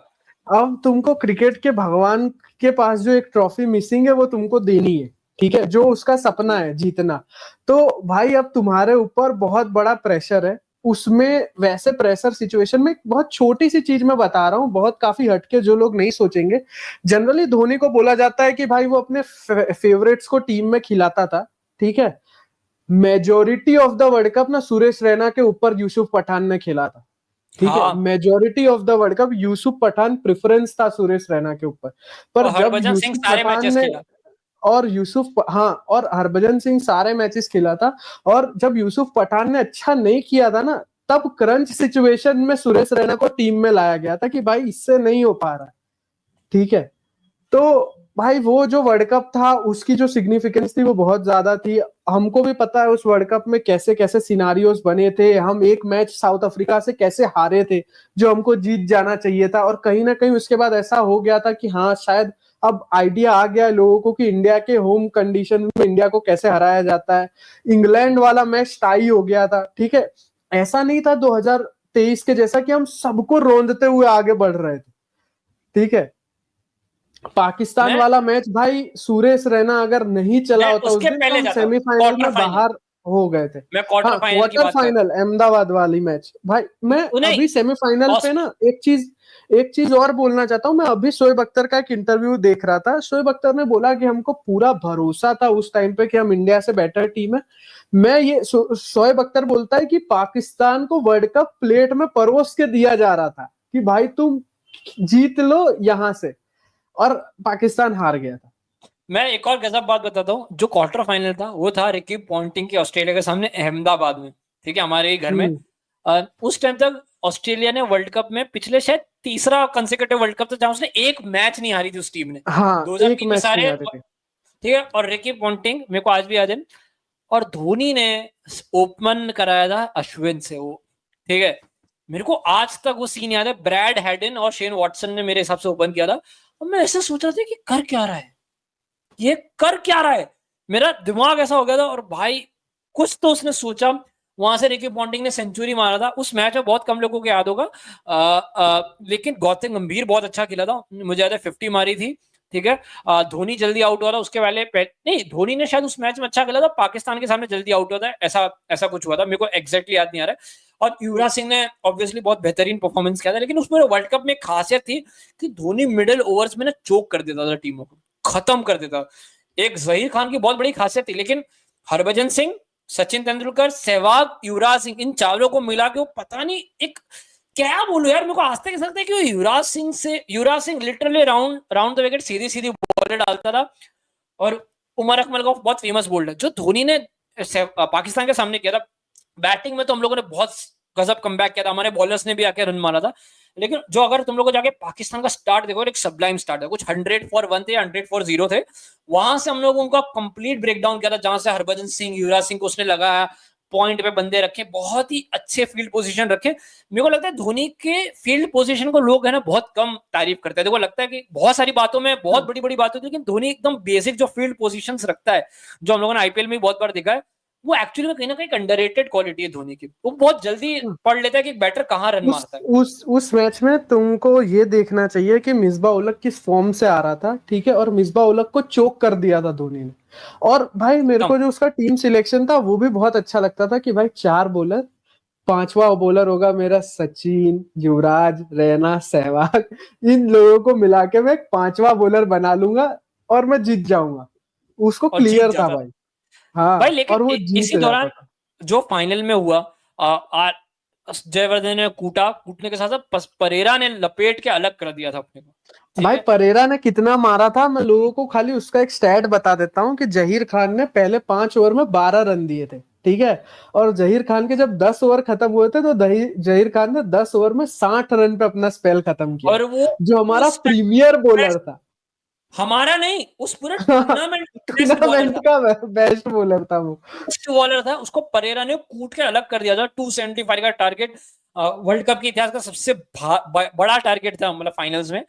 अब तुमको क्रिकेट के भगवान के पास जो एक ट्रॉफी मिसिंग है वो तुमको देनी है, ठीक है, जो उसका सपना है जीतना। तो भाई अब तुम्हारे ऊपर बहुत बड़ा प्रेशर है, उसमें वैसे प्रेशर सिचुएशन में एक बहुत छोटी सी चीज मैं बता रहा हूँ, बहुत काफी हटके, जो लोग नहीं सोचेंगे। जनरली धोनी को बोला जाता है कि भाई वो अपने फेवरेट्स को टीम में खिलाता था, ठीक है। Majority of the world cup ना सुरेश रैना के ऊपर यूसुफ पठान ने खेला था, ठीक है। हाँ, majority of the world cup Yusuf Pathan preference था सुरेश रैना के ऊपर। पर और जब हरभजन सिंह यूसुफ सारे पठान मैचेस ने खेला। और हरभजन सिंह सारे मैचेस खेला था, और जब यूसुफ पठान ने अच्छा नहीं किया था ना, तब क्रंच सिचुएशन में सुरेश रैना को टीम में लाया गया था कि भाई इससे नहीं हो पा रहा, ठीक है। तो भाई वो जो वर्ल्ड कप था उसकी जो सिग्निफिकेंस थी वो बहुत ज्यादा थी। हमको भी पता है उस वर्ल्ड कप में कैसे कैसे सिनारियोस बने थे, हम एक मैच साउथ अफ्रीका से कैसे हारे थे जो हमको जीत जाना चाहिए था, और कहीं ना कहीं उसके बाद ऐसा हो गया था कि हाँ शायद अब आइडिया आ गया है लोगों को कि इंडिया के होम कंडीशन में इंडिया को कैसे हराया जाता है। इंग्लैंड वाला मैच टाई हो गया था, ठीक है। ऐसा नहीं था 2023 के जैसा कि हम सबको रोंदते हुए आगे बढ़ रहे थे, ठीक है। पाकिस्तान मैं वाला मैच भाई सुरेश रैना अगर नहीं चला मैं होता उस उसके दिन तो पहले हम जाता हूँ, सेमीफाइनल क्वार्टर में फाइनल। बाहर हो गए थे। मैं क्वार्टर हाँ, फाइनल की क्वार्टर बात कर रहा फाइनल अहमदाबाद वाली मैच भाई। मैं हूँ। नहीं, अभी सेमीफाइनल पे ऑस्ट ना एक चीज और बोलना चाहता हूँ। मैं अभी शोएब अख्तर का एक इंटरव्यू देख रहा था, शोएब अख्तर ने बोला कि हमको पूरा भरोसा था उस टाइम पे कि हम इंडिया से बेटर टीम है। मैं ये शोएब अख्तर बोलता है कि पाकिस्तान को वर्ल्ड कप प्लेट में परोस के दिया जा रहा था कि भाई तुम जीत लो यहां से, और पाकिस्तान हार गया था। मैं एक और गजब बात बताता हूँ। जो क्वार्टर फाइनल था वो था रिकी पॉन्टिंग के ऑस्ट्रेलिया के सामने अहमदाबाद में, ठीक है, हमारे ही घर में। उस टाइम तक ऑस्ट्रेलिया ने वर्ल्ड कप में पिछले शायद तीसरा कंसेक्यूटिव वर्ल्ड कप था जहां उसने एक मैच नहीं हारी थी उस टीम ने। हाँ, एक 2003 में मैच नहीं सारे, आ रहे थे। ठीक है। और रिकी पॉन्टिंग मेरे को आज भी याद है। और धोनी ने ओपन कराया था अश्विन से, वो, ठीक है। मेरे को आज तक वो सीन याद है। ब्रैड हैडन और शेन वॉटसन ने मेरे हिसाब से ओपन किया था, और मैं ऐसे सोच रहा था कि कर क्या रहा है ये, कर क्या रहा है। मेरा दिमाग ऐसा हो गया था। और भाई कुछ तो उसने सोचा, वहां से रिकी पॉन्टिंग ने सेंचुरी मारा था। उस मैच में बहुत कम लोगों को याद होगा, लेकिन गौतम गंभीर बहुत अच्छा खेला था, मुझे याद है 50 मारी थी, ठीक है। धोनी जल्दी आउट हुआ था उसके पहले, नहीं, धोनी ने शायद उस मैच में अच्छा खेला था, पाकिस्तान के सामने जल्दी आउट हुआ था, ऐसा ऐसा कुछ हुआ था, मेरे को एग्जैक्टली याद नहीं आ रहा है। और युवराज सिंह ने ऑब्वियसली बहुत बेहतरीन परफॉर्मेंस किया था, लेकिन उसमें वर्ल्ड कप में खासियत थी कि धोनी मिडिल ओवर्स में ना चोक कर देता था, टीमों को खत्म कर देता। एक जहीर खान की बहुत बड़ी खासियत थी, लेकिन हरभजन सिंह, सचिन तेंदुलकर, सहवाग, युवराज सिंह, इन चारों को मिला के वो पता नहीं एक क्या बोलूं यार, मेरे को आज तक ऐसा लगता है कि Yuvraj Singh literally round the wicket सीधी सीधी बॉल डालता था। और उमर अकमल का बहुत फेमस बोल्ड है जो धोनी ने पाकिस्तान के सामने किया था। बैटिंग में तो हम लोगों ने बहुत गजब कमबैक किया था, हमारे बॉलर्स ने भी आके रन मारा था, लेकिन जो अगर तुम लोग जाके पाकिस्तान का स्टार्ट देखो, एक सबलाइम स्टार्ट है, कुछ 100 फॉर 1 थे, 100 फॉर 0 थे। वहां से हम लोग उनका कंप्लीट ब्रेकडाउन किया था, जहां से हरभजन सिंह, युवराज सिंह को उसने लगाया, पॉइंट पे बंदे रखे, बहुत ही अच्छे फील्ड पोजीशन रखे। मेरे को लगता है धोनी के फील्ड पोजीशन को लोग है ना बहुत कम तारीफ करते हैं। देखो लगता है कि बहुत सारी बातों में बहुत बड़ी बड़ी बात होती है, लेकिन धोनी एकदम बेसिक जो फील्ड पोजीशंस रखता है, जो हम लोगों ने आईपीएल में बहुत बार देखा है, वो एक्चुअली में कहीं ना कहीं अंडररेटेड क्वालिटी है धोनी की। वो बहुत जल्दी पढ़ लेता है कि बैटर कहाँ रन मारता है। उस मैच में तुमको ये देखना चाहिए कि मिसबा उलग किस फॉर्म से आ रहा था, ठीक है, और मिसबा उलग को चोक कर दिया था धोनी ने। और भाई मेरे को जो उसका टीम सिलेक्शन था वो भी बहुत अच्छा लगता था कि भाई 4 बॉलर, 5वां बॉलर होगा मेरा सचिन, युवराज, रैना, सहवाग, इन लोगों को मिला के मैं 5वां बॉलर बना लूंगा और मैं जीत जाऊंगा। उसको और जीत क्लियर था जाता भाई। हाँ, भाई। लेकिन और वो जीत इसी जाता दौरान था। जो फाइनल में हुआ, जयवर्धन ने कूटने के साथ साथ परेरा ने लपेट के अलग कर दिया था अपने को, ठीक भाई है? परेरा ने कितना मारा था, मैं लोगों को खाली उसका एक स्टैट बता देता हूँ कि जहीर खान ने पहले 5 ओवर में 12 रन दिए थे, ठीक है। और जहीर खान के जब 10 ओवर खत्म हुए थे तो जहीर खान ने 10 ओवर में 60 रन पे अपना स्पेल खत्म किया, और वो जो हमारा उस प्रीमियर बॉलर था। हमारा नहीं, उस पूरे टूर्नामेंट टूर्नामेंट का बेस्ट बॉलर था वो। बॉलर था। उसको परेरा ने कूट के अलग कर दिया था। 275 का टारगेट वर्ल्ड कप के इतिहास का सबसे बड़ा टारगेट था, मतलब फाइनल्स में।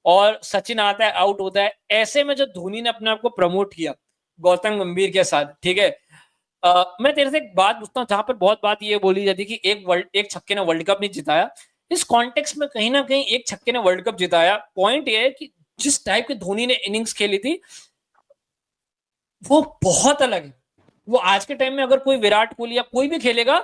और सचिन आता है, आउट होता है। ऐसे में जो धोनी ने अपने आप को प्रमोट किया गौतम गंभीर के साथ, ठीक है। मैं तेरे से एक बात पूछता हूँ, जहां पर बहुत बात ये बोली जाती है कि एक छक्के ने वर्ल्ड कप नहीं जिताया, इस कॉन्टेक्स्ट में कहीं ना कहीं एक छक्के ने वर्ल्ड कप जिताया। पॉइंट ये है कि जिस टाइप की धोनी ने इनिंग्स खेली थी वो बहुत अलग है। वो आज के टाइम में अगर कोई विराट कोहली या कोई भी खेलेगा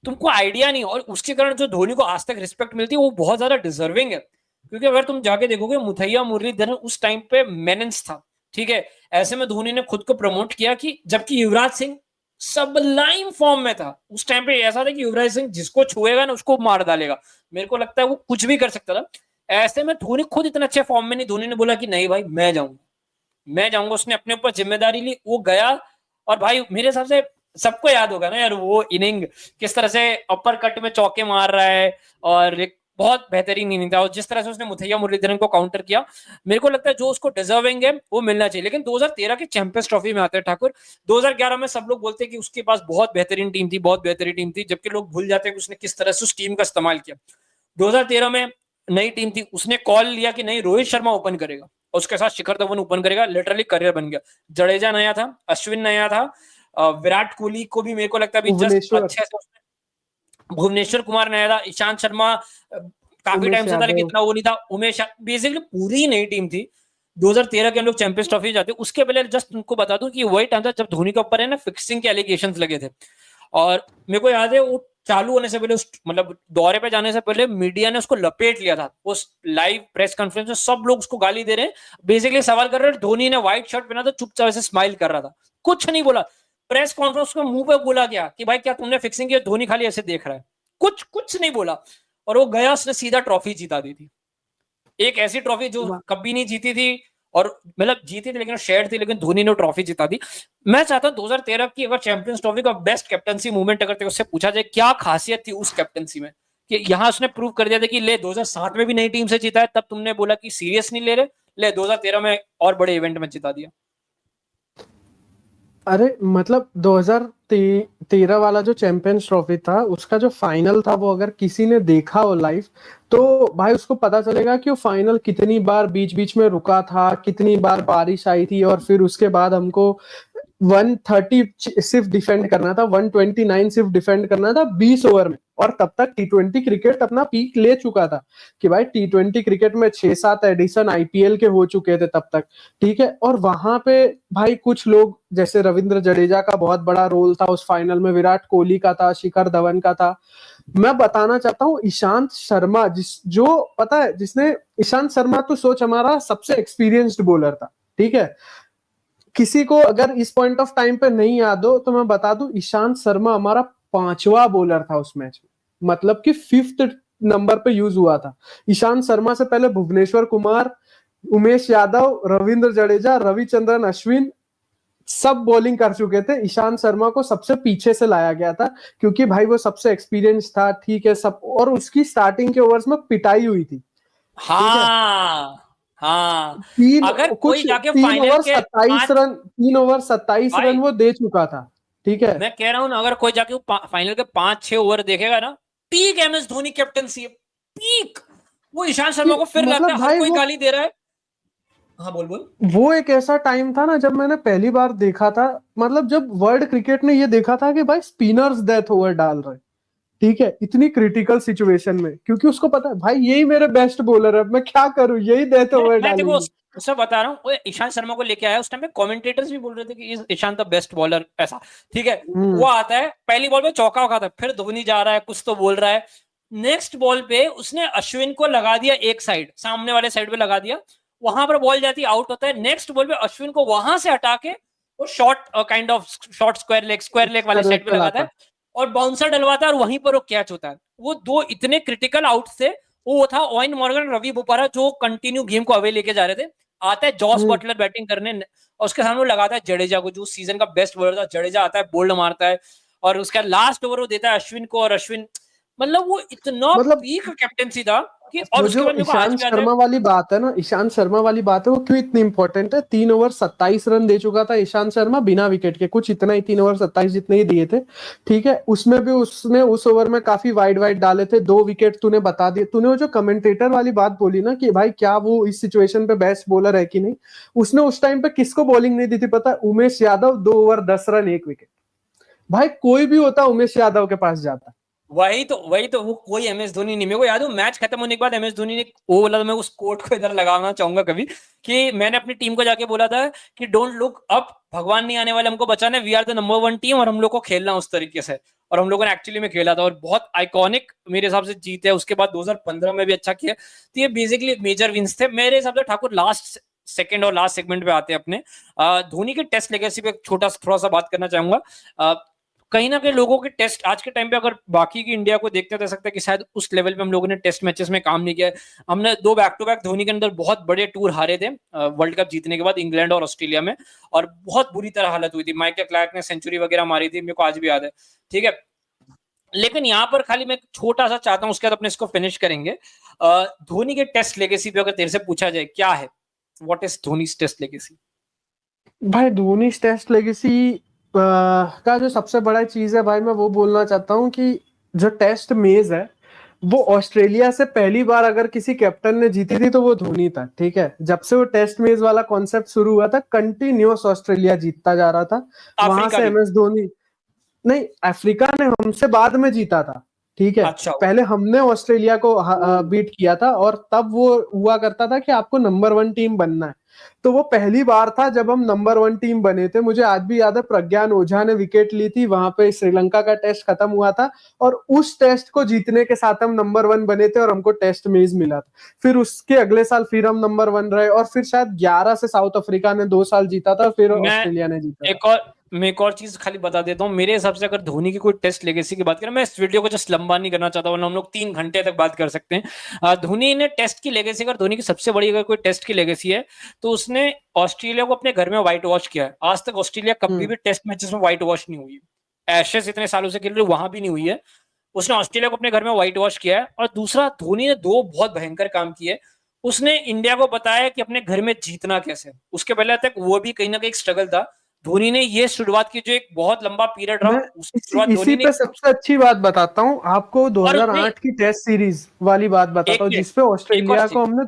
तुमको आइडिया नहीं, और उसके कारण जो धोनी को आज तक रिस्पेक्ट मिलती है वो बहुत ज्यादा डिजर्विंग है। क्योंकि अगर तुम जाके देखोगे मुथैया मुरलीधरन उस टाइम पे मेनेंस था, ठीक है, ऐसे में धोनी ने खुद को प्रमोट किया कि जबकि युवराज सिंह सबलाइम फॉर्म में था उस टाइम पे। ऐसा था कि युवराज सिंह जिसको छुएगा ना उसको मार डालेगा, मेरे को लगता है वो कुछ भी कर सकता था। ऐसे में धोनी खुद इतना अच्छे फॉर्म में नहीं, धोनी ने बोला कि नहीं भाई मैं जाऊंगा, उसने अपने ऊपर जिम्मेदारी ली, वो गया। और भाई मेरे हिसाब से सबको याद होगा ना यार वो इनिंग, किस तरह से अपर कट में चौके मार रहा है, और एक बहुत बेहतरीन इनिंग था। और जिस तरह से उसने मुथैया मुरलीधरन को काउंटर किया, मेरे को लगता है जो उसको डिजर्विंग है वो मिलना चाहिए। लेकिन 2013 के चैंपियंस ट्रॉफी में आते हैं ठाकुर, 2011 में सब लोग बोलते हैं कि उसके पास बहुत बेहतरीन टीम थी, जबकि लोग भूल जाते हैं कि उसने किस तरह से उस टीम का इस्तेमाल किया। 2013 में नई टीम थी, उसने कॉल लिया कि नहीं रोहित शर्मा ओपन करेगा, उसके साथ शिखर धवन ओपन करेगा, लिटरली करियर बन गया। जडेजा नया था, अश्विन नया था, विराट कोहली को भी मेरे को लगता है जस्ट अच्छे से भुवनेश्वर कुमार नया था, ईशांत शर्मा काफी टाइम से था लेकिन इतना वो नहीं था, उमेश, बेसिकली पूरी नई टीम थी। 2013 के हम लोग चैंपियंस ट्रॉफी जाते, उसके पहले जस्ट तुमको बता दूं कि वही टाइम था जब धोनी के ऊपर है ना फिक्सिंग के एलिगेशंस लगे थे। और मेरे को याद है वो चालू होने से पहले, मतलब दौरे पे जाने से पहले मीडिया ने उसको लपेट लिया था। उस लाइव प्रेस कॉन्फ्रेंस में सब लोग उसको गाली दे रहे हैं, बेसिकली सवाल कर रहे हैं। धोनी ने व्हाइट शर्ट पहना था, चुपचाप ऐसे स्माइल कर रहा था, कुछ नहीं बोला। प्रेस कॉन्फ्रेंस में मुंह पे बोला गया कि भाई क्या तुमने फिक्सिंग की? धोनी खाली ऐसे देख रहा है, कुछ नहीं बोला। और वो गया, उसने सीधा ट्रॉफी जीता दी थी, एक ऐसी ट्रॉफी जो कभी नहीं जीती थी, और मतलब जीती थी लेकिन शेयर थी, लेकिन धोनी ने ट्रॉफी जिता दी। मैं चाहता हूं 2013 की अगर चैंपियंस ट्रॉफी का बेस्ट कैप्टनसी मूवमेंट अगर उससे पूछा जाए क्या खासियत थी उस कैप्टनसी में, कि यहां उसने प्रूव कर दिया था कि ले 2007 में भी नई टीम से जीता है, तब तुमने बोला कि सीरियस नहीं ले रहे, ले 2013 में और बड़े इवेंट में जिता दिया। अरे मतलब 2013 वाला जो चैंपियंस ट्रॉफी था उसका जो फाइनल था, वो अगर किसी ने देखा हो लाइव तो भाई उसको पता चलेगा कि वो फाइनल कितनी बार बीच बीच में रुका था, कितनी बार बारिश आई थी, और फिर उसके बाद हमको 130 सिर्फ डिफेंड करना था, 129 सिर्फ डिफेंड करना था 20 ओवर में। और तब तक टी20 क्रिकेट अपना पीक ले चुका था कि भाई टी20 क्रिकेट में 6-7 एडिशन आईपीएल के हो चुके थे तब तक, ठीक है। और वहां पे भाई कुछ लोग जैसे रविंद्र जडेजा का बहुत बड़ा रोल था उस फाइनल में, विराट कोहली का था, शिखर धवन का था। मैं बताना चाहता हूँ ईशांत शर्मा, जो पता है जिसने, ईशांत शर्मा तो सोच हमारा सबसे एक्सपीरियंस्ड बॉलर था, ठीक है। किसी को अगर इस पॉइंट ऑफ टाइम पे नहीं याद हो तो मैं बता दूं, ईशांत शर्मा हमारा 5वां बॉलर था उस मैच में, मतलब कि 5th नंबर पे यूज हुआ था। ईशांत शर्मा से पहले भुवनेश्वर कुमार, उमेश यादव, रविंद्र जडेजा, रविचंद्रन अश्विन सब बॉलिंग कर चुके थे। ईशांत शर्मा को सबसे पीछे से लाया गया था क्योंकि भाई वो सबसे एक्सपीरियंस था, ठीक है सब, और उसकी स्टार्टिंग के ओवर्स में पिटाई हुई थी। हाँ, अगर कोई जाके 3 ओवर 27 रन वो दे चुका था, ठीक है। मैं कह रहा हूं ना, अगर कोई जाके फाइनल के 5-6 ओवर देखेगा ना, पीक एमएस धोनी कैप्टनसी है, पीक। वो ईशांत शर्मा को फिर लगता है हर कोई गाली दे रहा है। हाँ बोल। वो एक ऐसा टाइम था ना जब मैंने पहली बार देखा था, मतलब जब वर्ल्ड क्रिकेट ने ये देखा था कि भाई स्पिनर्स डेथ ओवर डाल रहे, ठीक है, इतनी क्रिटिकल सिचुएशन में, क्योंकि उसको पता है भाई यही मेरे बेस्ट बॉलर है, मैं क्या करूं, यही डेथ ओवर डालेंगे। उससे बता रहा हूँ, ईशांत शर्मा को लेके आया उस टाइम पे, कमेंटेटर्स भी बोल रहे थे कि ईशांत द बेस्ट बॉलर, ऐसा, ठीक है। वो आता है पहली बॉल पे चौका खाता है, फिर धोनी जा रहा है कुछ तो बोल रहा है, नेक्स्ट बॉल पे उसने अश्विन को लगा दिया एक साइड, सामने वाले साइड पे लगा दिया, वहां पर बॉल जाती है, आउट होता है। नेक्स्ट बॉल पे अश्विन को वहां से हटा के वो short kind of short square leg वाले साइड पे लगाता है और बाउंसर डलवाता है और वहीं पर वो कैच होता है। वो दो इतने क्रिटिकल आउट थे। वो था ओवेन मॉर्गन, रवि बोपारा, जो कंटिन्यू गेम को अवे लेके जा रहे थे। आता है जॉस बटलर बैटिंग करने और उसके सामने लगाता है जडेजा को, जो सीजन का बेस्ट बॉलर था। जडेजा आता है, बोल्ड मारता है और उसका लास्ट ओवर वो देता है अश्विन को, और अश्विन मतलब वो इतना पीक कैप्टेंसी था कि, और जो ईशांत शर्मा वाली बात है ना, ईशांत शर्मा वाली बात है, वो क्यों इतनी इंपॉर्टेंट है। 3 ओवर 27 रन दे चुका था ईशांत शर्मा बिना विकेट के, कुछ इतना ही, 3 ओवर 27 जितने ही दिए थे, ठीक है। उसमें भी उसने उस ओवर में काफी वाइड डाले थे, 2 विकेट तूने बता दिए। तूने वो जो कमेंटेटर वाली बात बोली ना कि भाई क्या वो इस सिचुएशन पे बेस्ट बॉलर है कि नहीं, उसने उस टाइम पे किसको बॉलिंग नहीं दी थी पता है? Umesh Yadav, 2 over 10 run 1 wicket. भाई कोई भी होता उमेश यादव के पास जाता, वही तो वो कोई MS धोनी नहीं। मेरे को याद है मैच खत्म होने के बाद MS धोनी ने वो बोला था, मैं उस कोट को इधर लगाना चाहूंगा कभी, कि मैंने अपनी टीम को जाके बोला था कि डोंट लुक अप, भगवान नहीं आने वाले हमको बचाने, we are the number 1 team, और हम लोग को खेलना उस तरीके से। और हम लोगों ने एक्चुअली में खेला था और बहुत आइकॉनिक मेरे हिसाब से जीत है। उसके बाद 2015 में भी अच्छा किया। तो ये बेसिकली मेजर विंस थे मेरे हिसाब से। ठाकुर लास्ट सेकंड और लास्ट सेगमेंट पे आते हैं अपने धोनी के टेस्ट लेगेसी पे छोटा थोड़ा सा बात करना चाहूंगा। कहीं ना कहीं लोगों के टेस्ट आज के टाइम पे अगर बाकी की इंडिया को देखते तो सकता है कि शायद उस लेवल पे हम लोगों ने टेस्ट मैचेस में काम नहीं किया है। हमने 2 बैक टू बैक धोनी के अंदर बहुत बड़े टूर हारे थे वर्ल्ड कप जीतने के बाद, इंग्लैंड और ऑस्ट्रेलिया में, और बहुत बुरी तरह हालत हुई थी। माइकल क्लार्क ने सेंचुरी वगैरह मारी थी, मेरे को आज भी याद है। ठीक है, लेकिन यहाँ पर खाली मैं छोटा सा चाहता हूँ, उसके बाद अपने इसको फिनिश करेंगे। धोनी के टेस्ट लेगेसी पे अगर तेरे से पूछा जाए क्या है, what is Dhoni test legacy? भाई धोनी टेस्ट लेगेसी का जो सबसे बड़ा चीज है भाई, मैं वो बोलना चाहता हूँ कि जो टेस्ट मेज है वो ऑस्ट्रेलिया से पहली बार अगर किसी कैप्टन ने जीती थी तो वो धोनी था। ठीक है, जब से वो टेस्ट मेज वाला कॉन्सेप्ट शुरू हुआ था कंटिन्यूअस ऑस्ट्रेलिया जीतता जा रहा था। वहां से MS धोनी, नहीं अफ्रीका ने हमसे बाद में जीता था। ठीक है, अच्छा, पहले हमने ऑस्ट्रेलिया को बीट किया था और तब वो हुआ करता था कि आपको नंबर 1 टीम बनना है। तो वो पहली बार था जब हम नंबर 1 टीम बने थे। मुझे आज भी याद है प्रज्ञान ओझा ने विकेट ली थी, वहां पे श्रीलंका का टेस्ट खत्म हुआ था और उस टेस्ट को जीतने के साथ हम नंबर 1 बने थे और हमको टेस्ट मेज मिला था। फिर उसके अगले साल फिर हम नंबर 1 रहे और फिर शायद 11 से साउथ अफ्रीका ने 2 साल जीता था, फिर ऑस्ट्रेलिया ने जीता था। मैं एक और चीज खाली बता देता हूँ। मेरे हिसाब से अगर धोनी की कोई टेस्ट लेगेसी की बात करें, मैं इस वीडियो को जस्ट लंबा नहीं करना चाहता, वरना हम लोग 3 घंटे तक बात कर सकते हैं। धोनी ने टेस्ट की लेगेसी, अगर धोनी की सबसे बड़ी अगर कोई टेस्ट की लेगेसी है तो उसने ऑस्ट्रेलिया को अपने घर में व्हाइट वॉश किया है। आज तक ऑस्ट्रेलिया कभी भी टेस्ट मैचेस में व्हाइट वॉश नहीं हुई है। एशेज इतने सालों से खेल रहे, वहां भी नहीं हुई है। उसने ऑस्ट्रेलिया को अपने घर में व्हाइट वॉश किया है। और दूसरा, धोनी ने 2 बहुत भयंकर काम किए। उसने इंडिया को बताया कि अपने घर में जीतना कैसे। उसके पहले तक वो भी कहीं ना कहीं स्ट्रगल था। धोनी ने ये शुरुआत की, जो एक बहुत लंबा पीरियड रहा, उसकी शुरुआत इसी धोनी ने। पे सबसे अच्छी बात बताता हूँ आपको, और 2008 की टेस्ट सीरीज वाली बात बताता हूँ जिसपे एक और ऑस्ट्रेलिया चीज, को हमने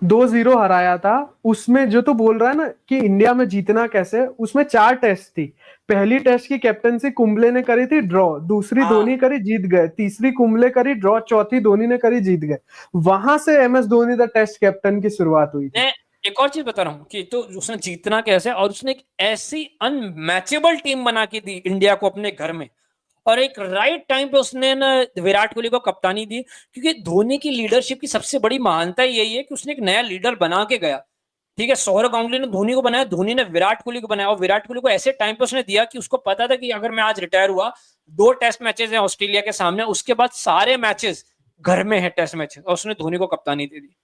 2-0 हराया था। उसमें जो तो बोल रहा है ना कि इंडिया में जीतना कैसे, उसमें 4 टेस्ट थी। पहली टेस्ट की कैप्टनसी कुंबले ने करी थी, ड्रॉ। दूसरी हाँ, धोनी करी, जीत गए। तीसरी कुंबले करी, ड्रॉ। चौथी धोनी ने करी, जीत गए। वहां से MS Dhoni the test captain की शुरुआत हुई थी। मैं एक और चीज बता रहा हूँ कि तो उसने जीतना कैसे, और उसने एक ऐसी अनमैचेबल टीम बना के दी इंडिया को अपने घर में। और एक राइट टाइम पे उसने ना विराट कोहली को कप्तानी दी, क्योंकि धोनी की लीडरशिप की सबसे बड़ी महानता यही है कि उसने एक नया लीडर बना के गया। ठीक है, सौरव गांगुली ने धोनी को बनाया, धोनी ने विराट कोहली को बनाया। और विराट कोहली को ऐसे टाइम पे उसने दिया कि उसको पता था कि अगर मैं आज रिटायर हुआ, 2 टेस्ट मैचेस हैं ऑस्ट्रेलिया के सामने, उसके बाद सारे मैचेस घर में है टेस्ट मैचेस, और उसने धोनी को कप्तानी दे दी।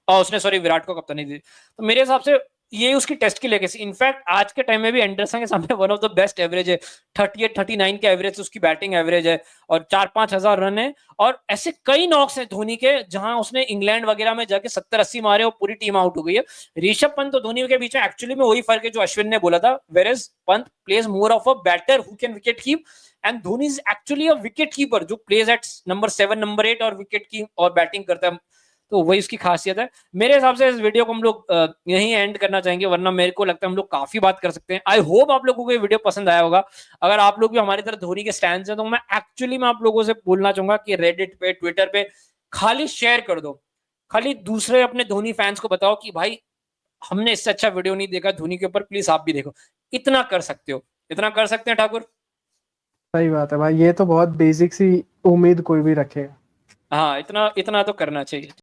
और उसने सॉरी विराट को कप्तानी दी। तो मेरे हिसाब से ये उसकी टेस्ट की लेगेसी। इनफैक्ट आज के टाइम में भी एंडरसन के सामने one of the best average है। 38-39 के एवरेज उसकी बैटिंग एवरेज है, और 4-5 हजार रन है। और ऐसे कई नॉक्स हैं धोनी के, जहां उसने इंग्लैंड वगैरह में जाके 70-80 मारे और पूरी टीम आउट हो गई है। ऋषभ पंत और धोनी के बीच में एक्चुअली में वही फर्क है जो अश्विन ने बोला था, where is Pant plays more of a batter who can wicket keep, and Dhoni is actually a wicket keeper जो प्लेज एट नंबर 7, नंबर 8 और विकेट की और बैटिंग करता है। तो वही उसकी खासियत है। मेरे हिसाब से इस वीडियो को हम लोग यहीं एंड करना चाहेंगे, वरना मेरे को लगता है हम लोग काफी बात कर सकते हैं। आई होप आप लोगों को ये वीडियो पसंद आया होगा। अगर आप लोग भी हमारी तरह धोनी के स्टैंड्स हैं, तो मैं एक्चुअली में आप लोगों से बोलना चाहूंगा कि रेडिट पे, ट्विटर पे खाली शेयर कर दो। खाली दूसरे अपने धोनी फैंस को बताओ कि भाई हमने इससे अच्छा वीडियो नहीं देखा धोनी के ऊपर, प्लीज आप भी देखो। इतना कर सकते हो, इतना कर सकते हैं ठाकुर। सही बात है भाई, ये तो बहुत बेसिक सी उम्मीद कोई भी रखेगा। हाँ, इतना इतना तो करना चाहिए।